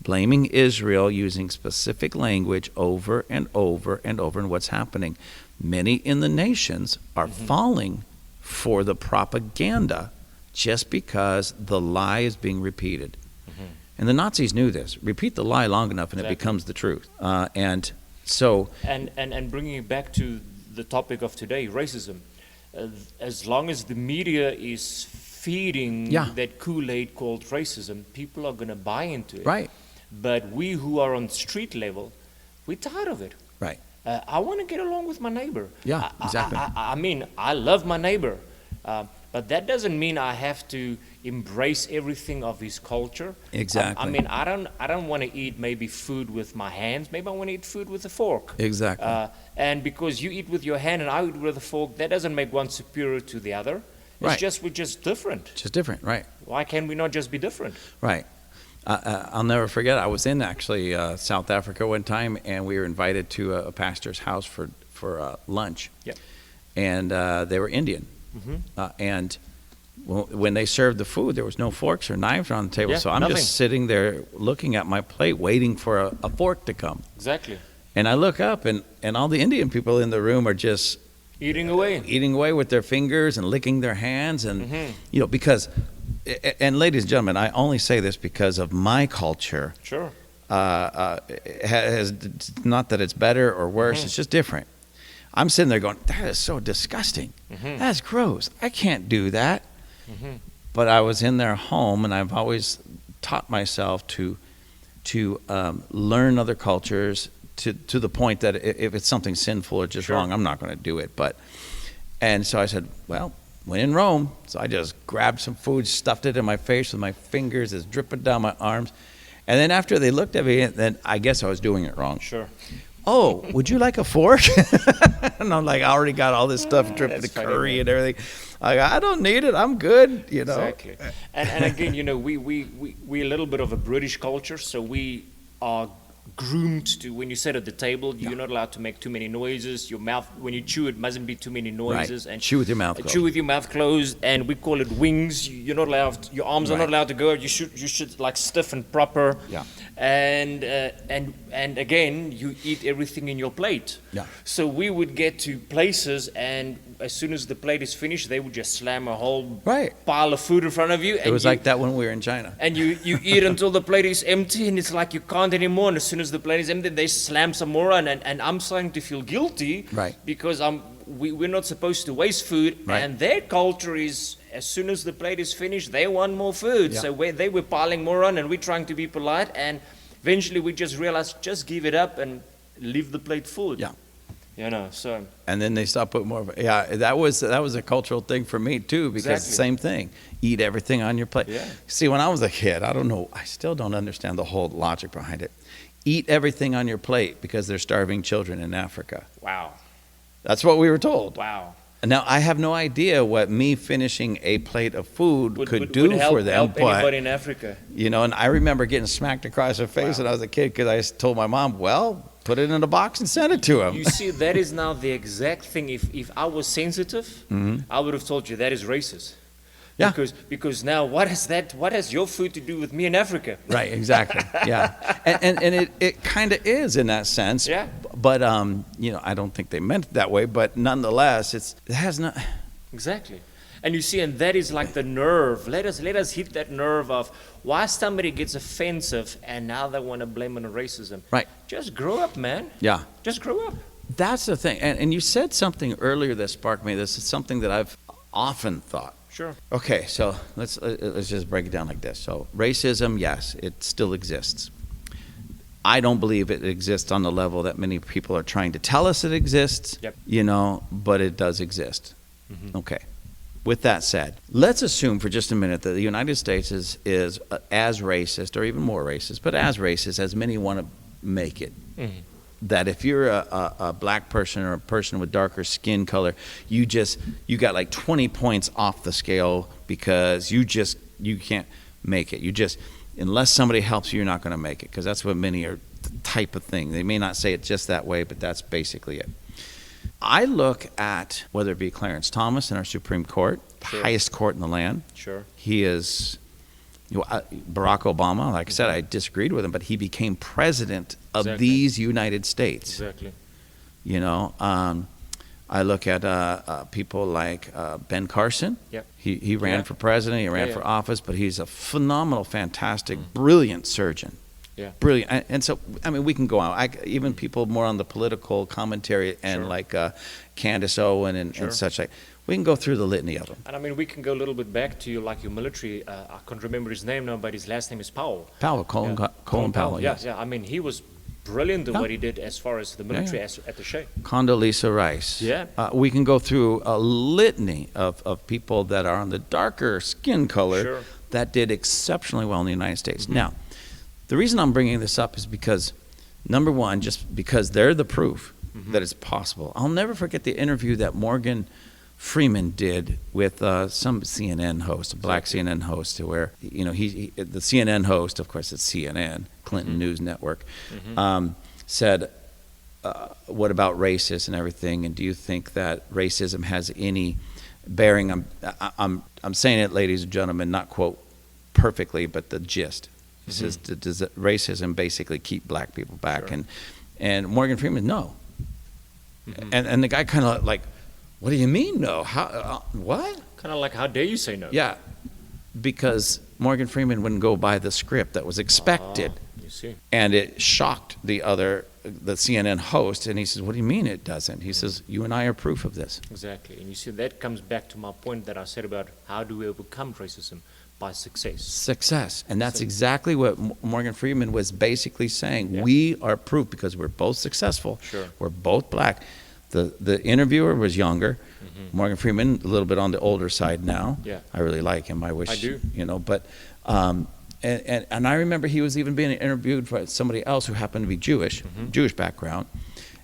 Blaming Israel using specific language over and over and over. And what's happening? Many in the nations are falling for the propaganda just because the lie is being repeated. And the Nazis knew this. Repeat the lie long enough and it becomes the truth. And so... And bringing it back to the topic of today, racism. As long as the media is feeding that Kool-Aid called racism, people are going to buy into it. Right. But we who are on street level, we're tired of it. Right. I want to get along with my neighbor. Yeah, exactly. I mean, I love my neighbor. But that doesn't mean I have to embrace everything of his culture. Exactly. I mean, I don't want to eat maybe food with my hands. Maybe I want to eat food with a fork. Exactly. And because you eat with your hand and I eat with a fork, that doesn't make one superior to the other. It's we're just different. Just different, right. Why can't we not just be different? Right. I'll never forget, I was in actually South Africa one time, and we were invited to a pastor's house for lunch. Yeah. And they were Indian. And when they served the food, there was no forks or knives on the table. So I'm just sitting there looking at my plate, waiting for a fork to come. Exactly. And I look up, and all the Indian people in the room are just... Eating away with their fingers and licking their hands. And, you know, because... And ladies and gentlemen, I only say this because of my culture. Sure. Has not that it's better or worse, it's just different. I'm sitting there going, that is so disgusting. That's gross. I can't do that. But I was in their home, and I've always taught myself to learn other cultures to the point that if it's something sinful or just wrong, I'm not going to do it. And so I said, well, when in Rome, so I just grabbed some food, stuffed it in my face with my fingers, it's dripping down my arms. And then after they looked at me, then I guess I was doing it wrong. Sure. Oh, would you like a fork? And I'm like, I already got all this stuff dripping, the curry and everything. I don't need it. I'm good, you know. Exactly. And again, you know, we're a little bit of a British culture, so we are groomed to, when you sit at the table, you're not allowed to make too many noises. Your mouth, when you chew, it mustn't be too many noises. Right. And Chew with your mouth closed. Chew with your mouth closed, and we call it wings. You're not allowed. Your arms are not allowed to go. You should like stiff and proper. Yeah. And again, you eat everything in your plate. Yeah. So we would get to places, and as soon as the plate is finished, they would just slam a whole pile of food in front of you. It was like that when we were in China. And you eat until the plate is empty, and it's like you can't anymore. And as soon as the plate is empty, they slam some more on, and I'm starting to feel guilty, because we're not supposed to waste food, and their culture is, as soon as the plate is finished, they want more food. So they were piling more on, and we're trying to be polite, and eventually we just realized, just give it up and leave the plate full. Yeah. You know, so. And then they stopped putting more. Yeah, that was a cultural thing for me too, because same thing. Eat everything on your plate. Yeah. See, when I was a kid, I don't know, I still don't understand the whole logic behind it. Eat everything on your plate because they're starving children in Africa. Wow. That's what we were told. Wow. And now I have no idea what me finishing a plate of food could do for them. Help anybody in Africa. You know, and I remember getting smacked across the face when I was a kid, because I told my mom, well, put it in a box and send it to him. You see, that is now the exact thing. If I was sensitive, I would have told you that is racist. Yeah. Because now what has your food to do with me in Africa? Right, exactly. Yeah. And it kind of is in that sense. Yeah. But you know, I don't think they meant it that way, but nonetheless, it has not. Exactly. And you see, and that is like the nerve. Let us hit that nerve of why somebody gets offensive and now they want to blame it on racism. Right. Just grow up, man. Yeah. Just grow up. That's the thing. And you said something earlier that sparked me. This is something that I've often thought. Sure. Okay, so let's just break it down like this. So racism, yes, it still exists. I don't believe it exists on the level that many people are trying to tell us it exists. Yep. You know, but it does exist. Okay. With that said, let's assume for just a minute that the United States is as racist, or even more racist, but as racist as many want to make it. That if you're a black person or a person with darker skin color, you got like 20 points off the scale because you can't make it. Unless somebody helps you, you're not going to make it, because that's what many are, the type of thing. They may not say it just that way, but that's basically it. I look at whether it be Clarence Thomas in our Supreme Court, highest court in the land. Sure. He is Barack Obama. Like I said, I disagreed with him, but he became president of these United States. Exactly. You know, I look at people like Ben Carson. Yep. He ran for president. He ran for office, but he's a phenomenal, fantastic, brilliant surgeon. Yeah. Brilliant. And so, I mean, we can go on. Even people more on the political commentary and like Candace Owen and such like. We can go through the litany of them. And I mean, we can go a little bit back to your military. I can't remember his name now, but his last name is Powell. Colin Powell. Yes. Yeah. I mean, he was brilliant in what he did as far as the military attaché. Condoleezza Rice. Yeah. We can go through a litany of people that are on the darker skin color that did exceptionally well in the United States. Now, the reason I'm bringing this up is because, number one, just because they're the proof that it's possible. I'll never forget the interview that Morgan Freeman did with some CNN host, a black CNN host, where, you know, the CNN host, of course it's CNN, Clinton News Network, said, what about racists and everything, and do you think that racism has any bearing? I'm saying it, ladies and gentlemen, not quote perfectly, but the gist. He says, does racism basically keep black people back? And Morgan Freeman, no. And the guy kind of like, what do you mean no? How? What? Kind of like, how dare you say no? Yeah, because Morgan Freeman wouldn't go by the script that was expected. You see. And it shocked the CNN host, and he says, what do you mean it doesn't? He says, you and I are proof of this. Exactly. And you see, that comes back to my point that I said about how do we overcome racism? By success. Success. And that's exactly what Morgan Freeman was basically saying. Yeah. We are proof because we're both successful. Sure. We're both black. The interviewer was younger. Morgan Freeman, a little bit on the older side now. Yeah. I really like him. I wish, I do. but, and I remember he was even being interviewed by somebody else who happened to be Jewish, Jewish background.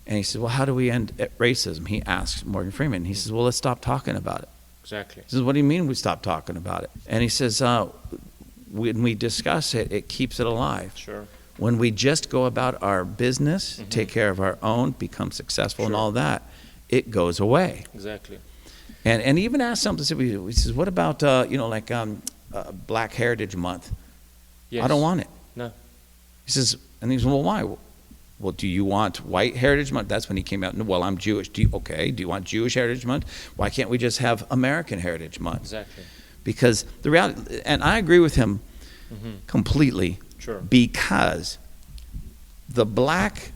And he said, well, how do we end racism? He asked Morgan Freeman. He says, well, let's stop talking about it. Exactly. He says, what do you mean we stop talking about it? And he says, when we discuss it, it keeps it alive. Sure. When we just go about our business, take care of our own, become successful and all that, it goes away. Exactly. And even asked something, he says, what about, Black Heritage Month? Yes. I don't want it. No. He says, well, why? Well, do you want White Heritage Month? That's when he came out. Well, I'm Jewish. Do you want Jewish Heritage Month? Why can't we just have American Heritage Month? Exactly. Because the reality, and I agree with him completely, Sure. because the black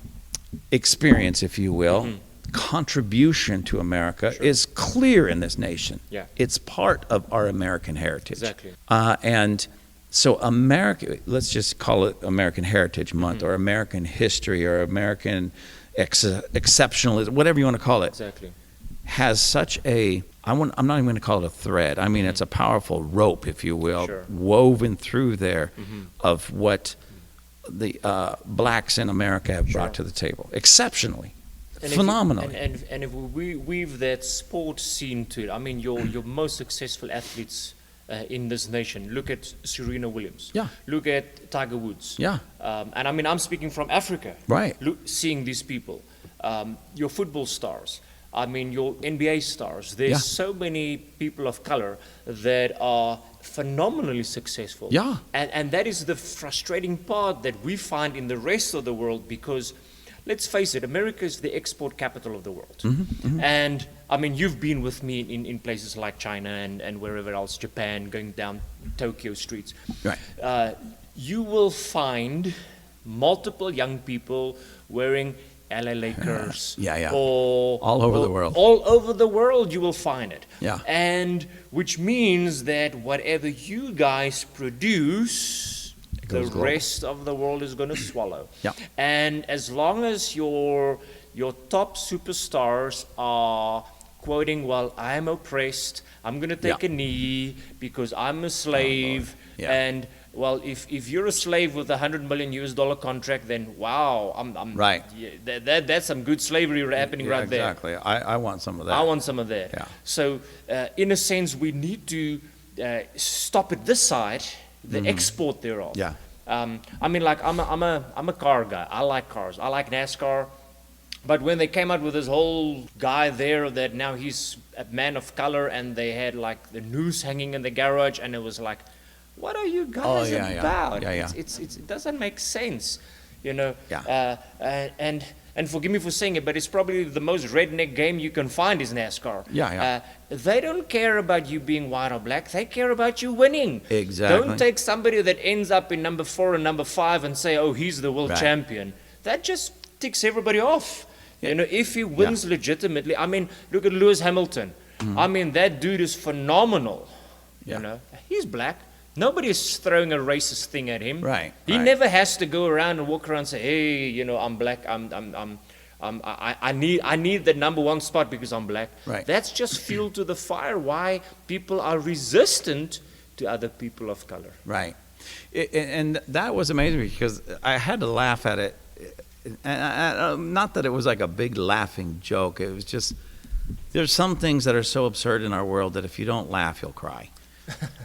experience, if you will, contribution to America is clear in this nation. Yeah. It's part of our American heritage. Exactly. And so America, let's just call it American Heritage Month or American History or American Exceptionalism, whatever you want to call it, Exactly. has such a, I'm not even going to call it a thread. I mean, it's a powerful rope, if you will, Sure. woven through there of what the blacks in America have brought to the table. Exceptionally. Phenomenally. And if we weave that sport scene to it, I mean, your most successful athletes in this nation. Look at Serena Williams. Yeah. Look at Tiger Woods. Yeah. And I mean, I'm speaking from Africa. Right. Seeing these people, your football stars. I mean, your NBA stars. There's so many people of color that are phenomenally successful. Yeah. And that is the frustrating part that we find in the rest of the world, because let's face it, America is the export capital of the world. And I mean, you've been with me in places like China and wherever else, Japan, going down Tokyo streets. Right. You will find multiple young people wearing LA Lakers. Or all over the world. All over the world you will find it. Yeah. And which means that whatever you guys produce, the goes global. rest of the world is going to swallow. Yeah. And as long as your top superstars are quoting, well, I'm oppressed, I'm going to take a knee because I'm a slave, and well, if you're a slave with $100 million US contract, then wow, I'm right. Yeah, that's some good slavery happening right there. Exactly. I want some of that. I want some of that. Yeah. So in a sense, we need to stop it this side, the export thereof. Yeah. I mean, like I'm a car guy. I like cars. I like NASCAR. But when they came out with this whole guy there that now he's a man of color, and they had like the noose hanging in the garage, and it was like, what are you guys about? It doesn't make sense, you know. Yeah. And forgive me for saying it, but it's probably the most redneck game you can find is NASCAR. They don't care about you being white or black. They care about you winning. Exactly. Don't take somebody that ends up in number 4 and number 5 and say, oh, he's the world champion. That just ticks everybody off. You know, if he wins legitimately, I mean, look at Lewis Hamilton. I mean, that dude is phenomenal. You know, he's black. Nobody's throwing a racist thing at him. Right. He never has to go around and walk around and say, hey, you know, I'm black. I need the number 1 spot because I'm black. Right. That's just fuel to the fire. Why people are resistant to other people of color. Right. And that was amazing because I had to laugh at it. And not that it was like a big laughing joke. It was just, there's some things that are so absurd in our world that if you don't laugh, you'll cry.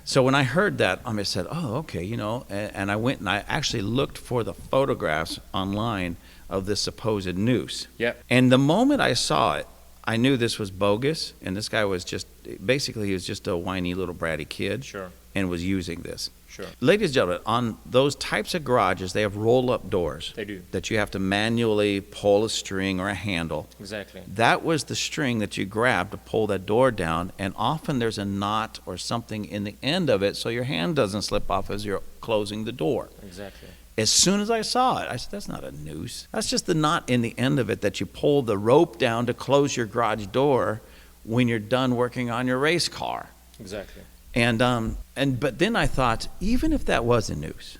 So when I heard that, I said, oh, okay, you know, and I went and I actually looked for the photographs online of this supposed noose. Yep. And the moment I saw it, I knew this was bogus, and this guy was just, basically he was just a whiny little bratty kid. Sure. And was using this. Sure. Ladies and gentlemen, on those types of garages, they have roll-up doors. They do. That you have to manually pull a string or a handle. Exactly. That was the string that you grabbed to pull that door down, and often there's a knot or something in the end of it so your hand doesn't slip off as you're closing the door. Exactly. As soon as I saw it, I said, that's not a noose. That's just the knot in the end of it that you pull the rope down to close your garage door when you're done working on your race car. Exactly. But then I thought, even if that was a noose,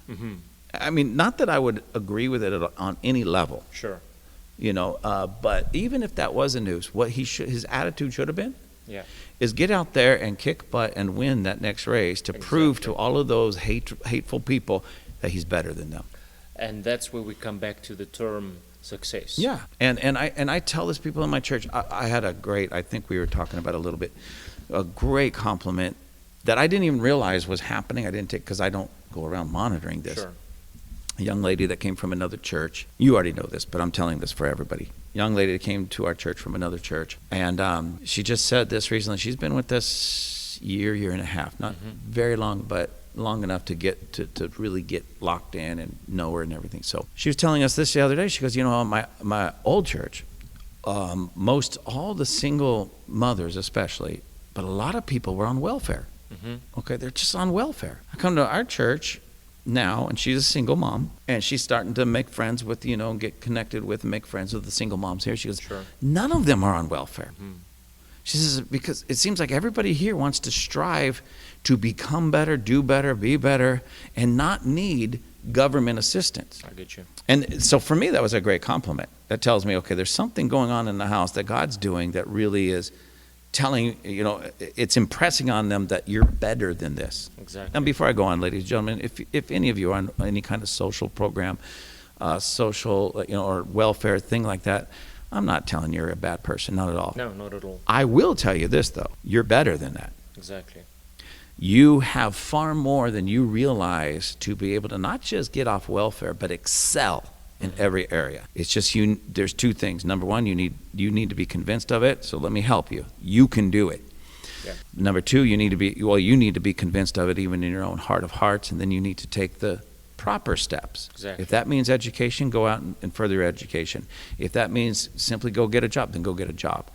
I mean, not that I would agree with it on any level. Sure. You know, but even if that was a noose, what his attitude should have been, Yeah. is get out there and kick butt and win that next race to prove to all of those hateful people that he's better than them. And that's where we come back to the term success. Yeah, and I tell this people in my church. I had a great, I think we were talking about a little bit, a great compliment that I didn't even realize was happening. I didn't take, because I don't go around monitoring this. Sure. A young lady that came from another church. You already know this, but I'm telling this for everybody. Young lady that came to our church from another church, and she just said this recently. She's been with us year and a half, not very long, but long enough to get to really get locked in and know her and everything. So she was telling us this the other day. She goes, my old church, most all the single mothers especially, but a lot of people were on welfare. Okay, they're just on welfare. I come to our church now, and she's a single mom, and she's starting to make friends with, get connected with and make friends with the single moms here. She goes, Sure. None of them are on welfare. She says, because it seems like everybody here wants to strive to become better, do better, be better, and not need government assistance. I get you. And so for me, that was a great compliment. That tells me, okay, there's something going on in the house that God's doing that really is telling, it's impressing on them that you're better than this. Exactly. And before I go on, ladies and gentlemen, if any of you are on any kind of social program, social, or welfare thing like that, I'm not telling you're a bad person, not at all. No, not at all. I will tell you this, though. You're better than that. Exactly. You have far more than you realize to be able to not just get off welfare, but excel in every area. It's just there's two things. Number one, you need to be convinced of it, so let me help you. You can do it. Yeah. Number two, you need to be convinced of it even in your own heart of hearts, and then you need to take the proper steps. Exactly. If that means education, go out and further your education. If that means simply go get a job, then go get a job.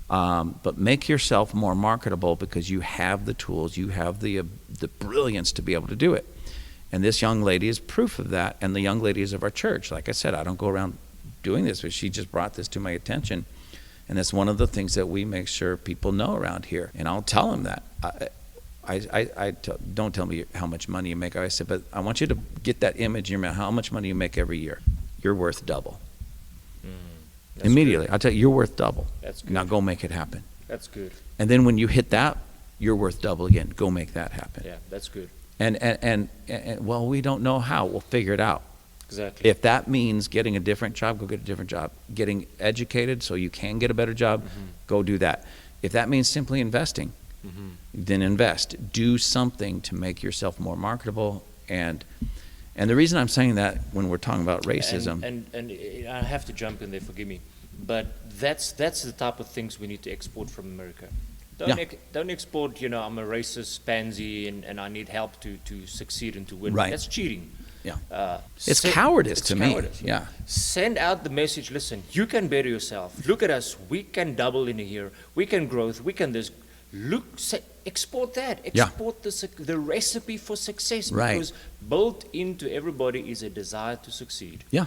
But make yourself more marketable because you have the tools, you have the brilliance to be able to do it. And this young lady is proof of that, and the young ladies of our church. Like I said, I don't go around doing this, but she just brought this to my attention. And it's one of the things that we make sure people know around here. And I'll tell them that. Don't tell me how much money you make. I said, but I want you to get that image in your mind. How much money you make every year? You're worth double. Immediately, Good. I'll tell you, you're worth double. That's good. Now go make it happen. That's good. And then when you hit that, you're worth double again. Go make that happen. Yeah, that's good. And well, we don't know how. We'll figure it out. Exactly. If that means getting a different job, go get a different job. Getting educated so you can get a better job, go do that. If that means simply investing, then invest. Do something to make yourself more marketable. And the reason I'm saying that when we're talking about racism, and I have to jump in there, forgive me, but that's the type of things we need to export from America. Don't export, I'm a racist pansy and I need help to succeed and to win. Right. That's cheating. Yeah. It's cowardice to me. Yeah. Send out the message, listen, you can better yourself. Look at us. We can double in a year. We can growth. We can this. Export that. Export the recipe for success. Right. Because built into everybody is a desire to succeed. Yeah.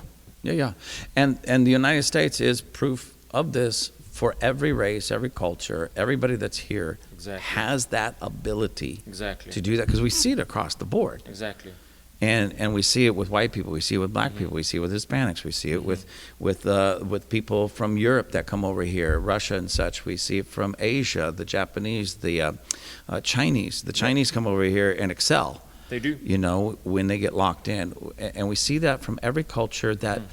And the United States is proof of this for every race, every culture, everybody that's here has that ability to do that because we see it across the board. Exactly. And we see it with white people, we see it with black people, we see it with Hispanics, we see it with people from Europe that come over here, Russia and such. We see it from Asia, the Japanese, the Chinese. The Chinese come over here and excel. They do. When they get locked in. And we see that from every culture that,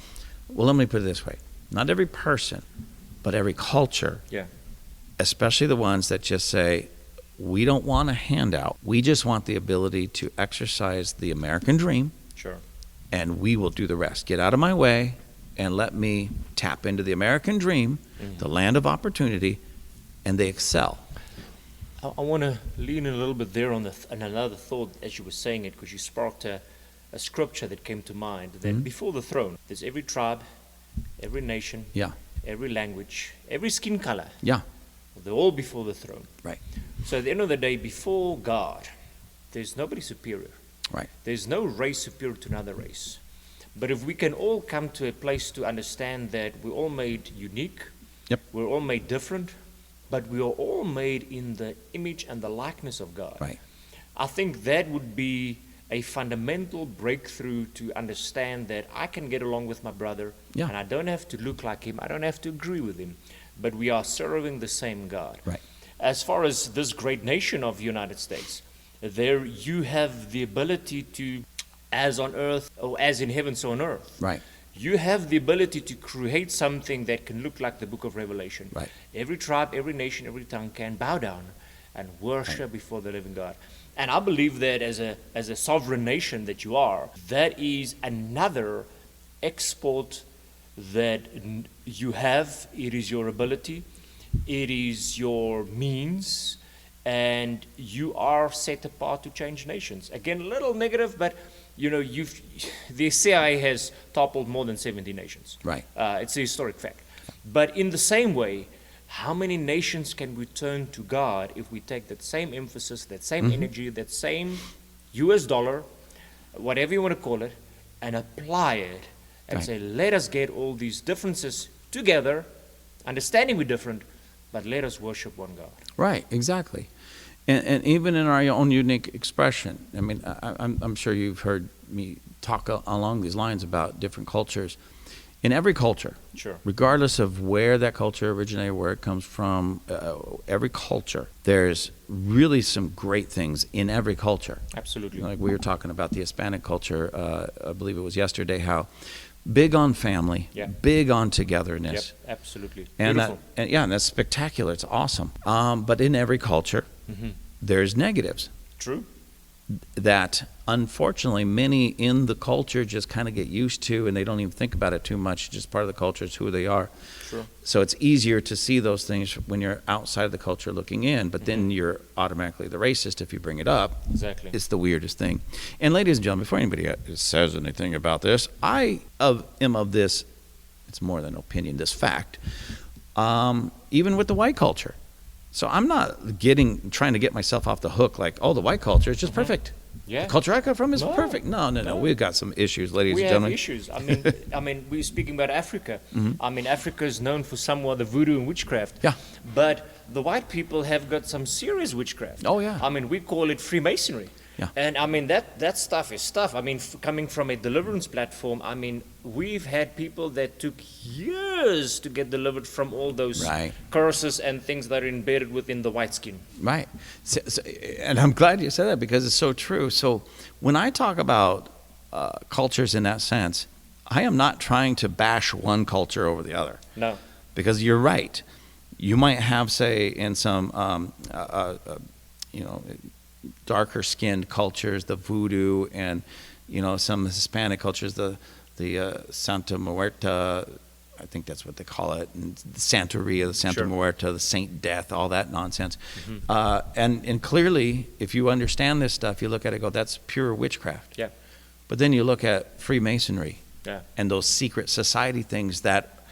well, let me put it this way. Not every person, but every culture, especially the ones that just say, we don't want a handout. We just want the ability to exercise the American dream. Sure. And we will do the rest. Get out of my way and let me tap into the American dream, the land of opportunity, and they excel. I want to lean in a little bit there on another thought as you were saying it, because you sparked a scripture that came to mind, that before the throne, there's every tribe, every nation, every language, every skin color. Yeah. They're all before the throne. Right. So at the end of the day, before God, there's nobody superior. Right. There's no race superior to another race. But if we can all come to a place to understand that we're all made unique, we're all made different, but we are all made in the image and the likeness of God. Right. I think that would be a fundamental breakthrough to understand that I can get along with my brother, and I don't have to look like him, I don't have to agree with him, but we are serving the same God. Right. as far as this great nation of United States, there you have the ability to, as on earth, or as in heaven, so on earth. Right. You have the ability to create something that can look like the book of Revelation. Right. Every tribe, every nation, every tongue can bow down and worship before the living God. And I believe that as a sovereign nation that you are, that is another export that you have. It is your ability, it is your means, and you are set apart to change nations. Again, a little negative, but you know, the CIA has toppled more than 70 nations. Right. It's a historic fact. But in the same way, how many nations can we turn to God if we take that same emphasis, that same energy, that same US dollar, whatever you want to call it, and apply it and say, let us get all these differences together, understanding we're different, but let us worship one God. Right, exactly. And even in our own unique expression, I mean, I'm sure you've heard me talk along these lines about different cultures. In every culture, Sure. regardless of where that culture originated, where it comes from, every culture, there's really some great things in every culture. Absolutely. Like we were talking about the Hispanic culture, I believe it was yesterday, how big on family, Yeah. big on togetherness. Yep, absolutely. And Beautiful. and that's spectacular. It's awesome. But in every culture, there's negatives True. that unfortunately many in the culture just kind of get used to, and they don't even think about it too much. Just part of the culture is who they are. Sure. So it's easier to see those things when you're outside of the culture looking in, but then you're automatically the racist if you bring it up. Exactly. It's the weirdest thing. And ladies and gentlemen, before anybody says anything about this, I am of this, it's more than opinion, this fact, even with the white culture. So I'm not trying to get myself off the hook like, oh, the white culture is just perfect. Yeah. The culture I come from is No, perfect. No. no. We've got some issues, ladies We and have gentlemen. issues. I mean, we're speaking about Africa. I mean, Africa is known for somewhat the voodoo and witchcraft. Yeah. But the white people have got some serious witchcraft. Oh, yeah. I mean, we call it Freemasonry. Yeah. And I mean, that stuff is stuff. I mean, coming from a deliverance platform, I mean, we've had people that took years to get delivered from all those Right. curses and things that are embedded within the white skin. Right. And I'm glad you said that because it's so true. So when I talk about cultures in that sense, I am not trying to bash one culture over the other. No. Because you're right. You might have, say, in some, darker skinned cultures, the voodoo, and, some Hispanic cultures, the Santa Muerta, I think that's what they call it, and the Santeria, the Santa Sure. Muerta, the Saint Death, all that nonsense. And clearly, if you understand this stuff, you look at it and go, that's pure witchcraft. Yeah. But then you look at Freemasonry Yeah. and those secret society things that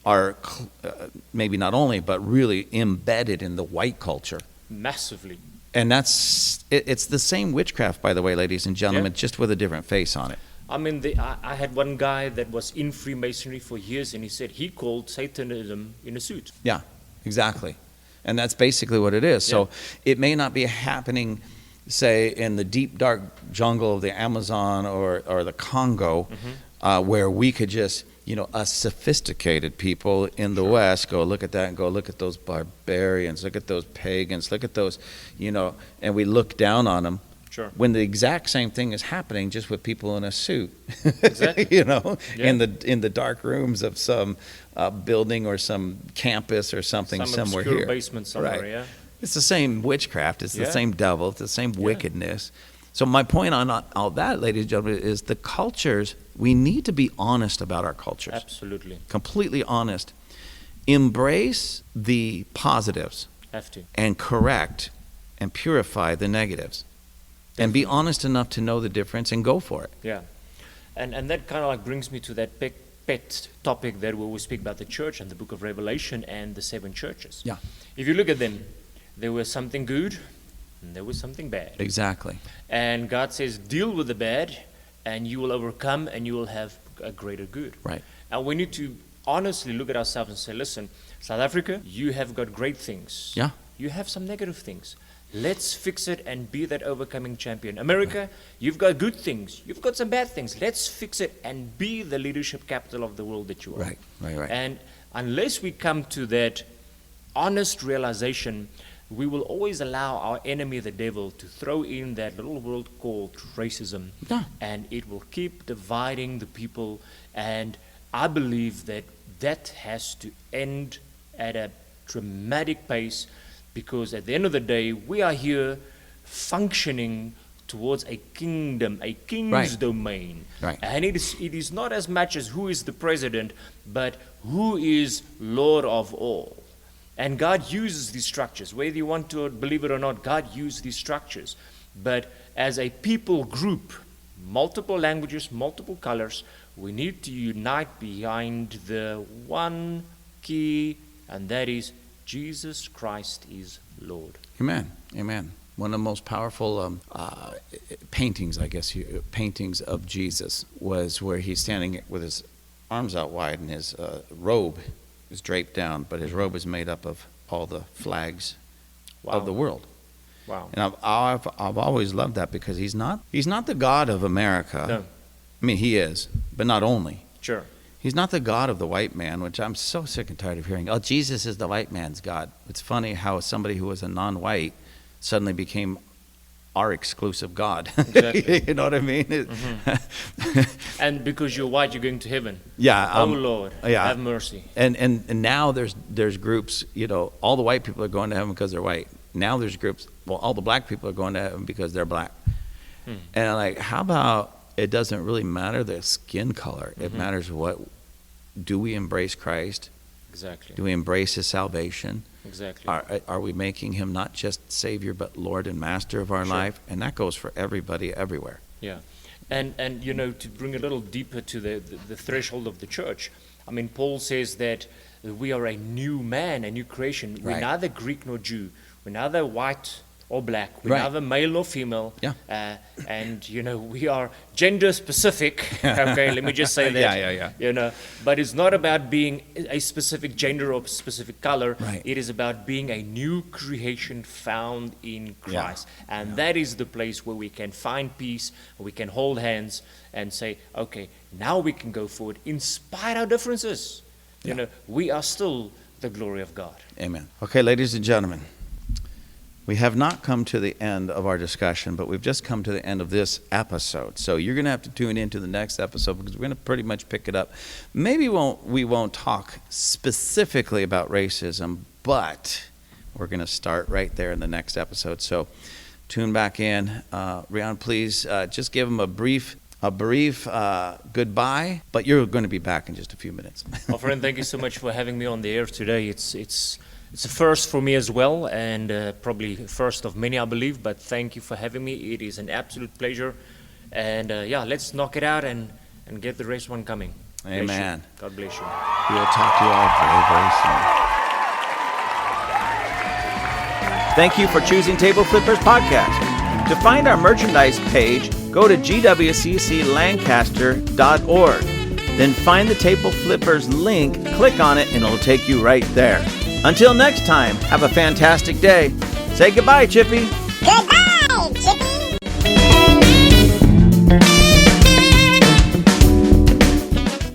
are maybe not only, but really embedded in the white culture. Massively. And it's the same witchcraft, by the way, ladies and gentlemen, Yeah. just with a different face on it. I mean, I had one guy that was in Freemasonry for years, and he said he called Satanism in a suit. Yeah, exactly. And that's basically what it is. So it may not be happening, say, in the deep, dark jungle of the Amazon or the Congo, where we could just, us sophisticated people in the West go look at that and go, look at those barbarians, look at those pagans, look at those, and we look down on them. Sure. When the exact same thing is happening just with people in a suit, Exactly. in the dark rooms of some building or some campus or something Some somewhere obscure here. basement somewhere, Right. yeah. It's the same witchcraft. It's the Yeah. same devil. It's the same wickedness. So my point on all that, ladies and gentlemen, is the cultures, we need to be honest about our cultures. Absolutely. Completely honest. Embrace the positives Have to. and correct and purify the negatives. And be honest enough to know the difference and go for it. Yeah. And that kind of like brings me to that pet topic that we will speak about the church and the book of Revelation and the 7 churches. Yeah. If you look at them, there was something good and there was something bad. Exactly. And God says, deal with the bad and you will overcome and you will have a greater good. Right. And we need to honestly look at ourselves and say, listen, South Africa, you have got great things. Yeah. You have some negative things. Let's fix it and be that overcoming champion. America, you've got good things. You've got some bad things. Let's fix it and be the leadership capital of the world that you are. Right. And unless we come to that honest realization we will always allow our enemy, the devil, to throw in that little word called racism. Yeah. And it will keep dividing the people. And I believe that that has to end at a dramatic pace, because at the end of the day, we are here functioning towards a kingdom, a king's Right. domain. Right. And it is not as much as who is the president, but who is Lord of all. And God uses these structures. Whether you want to believe it or not, God uses these structures. But as a people group, multiple languages, multiple colors, we need to unite behind the one key, and that is Jesus Christ is Lord. Amen. Amen. One of the most powerful paintings, paintings of Jesus was where he's standing with his arms out wide and his robe is draped down, but his robe is made up of all the flags of the world. Wow. And I've always loved that, because he's not the God of America. No. I mean, he is, but not only. Sure. He's not the God of the white man, which I'm so sick and tired of hearing. Oh, Jesus is the white man's God. It's funny how somebody who was a non-white suddenly became our exclusive God. Exactly. You know what I mean? And because you're white, you're going to heaven. Yeah. Oh Lord, yeah. have mercy. And now there's groups, all the white people are going to heaven because they're white. Now there's groups, all the black people are going to heaven because they're black. And I'm like, how about it doesn't really matter the skin color. It matters do we embrace Christ? Exactly. Do we embrace his salvation? Exactly. Are we making him not just Savior, but Lord and Master of our Sure. life? And that goes for everybody, everywhere. Yeah. And to bring a little deeper to the threshold of the church, I mean, Paul says that we are a new man, a new creation. We're Right. neither Greek nor Jew. We're neither white or black. We're Right. neither male or female. Yeah. And, we are gender specific. Okay, let me just say that. Yeah. But it's not about being a specific gender or specific color. Right. It is about being a new creation found in Yeah. Christ. And that is the place where we can find peace, we can hold hands and say, okay, now we can go forward in spite of our differences. Yeah. We are still the glory of God. Amen. Okay, ladies and gentlemen, we have not come to the end of our discussion, but we've just come to the end of this episode. So you're going to have to tune into the next episode, because we're going to pretty much pick it up. Maybe we won't talk specifically about racism, but we're going to start right there in the next episode. So tune back in. Riaan, please just give them a brief goodbye, but you're going to be back in just a few minutes. Well, friend, thank you so much for having me on the air today. It's a first for me as well, and probably first of many, I believe, but thank you for having me. It is an absolute pleasure. And let's knock it out and get the rest one coming. Amen. Bless you. God bless you. We'll talk to you all very, very soon. Thank you for choosing Table Flippers Podcast. To find our merchandise page, go to gwcclancaster.org. Then find the Table Flippers link, click on it, and it'll take you right there. Until next time, have a fantastic day. Say goodbye, Chippy. Goodbye!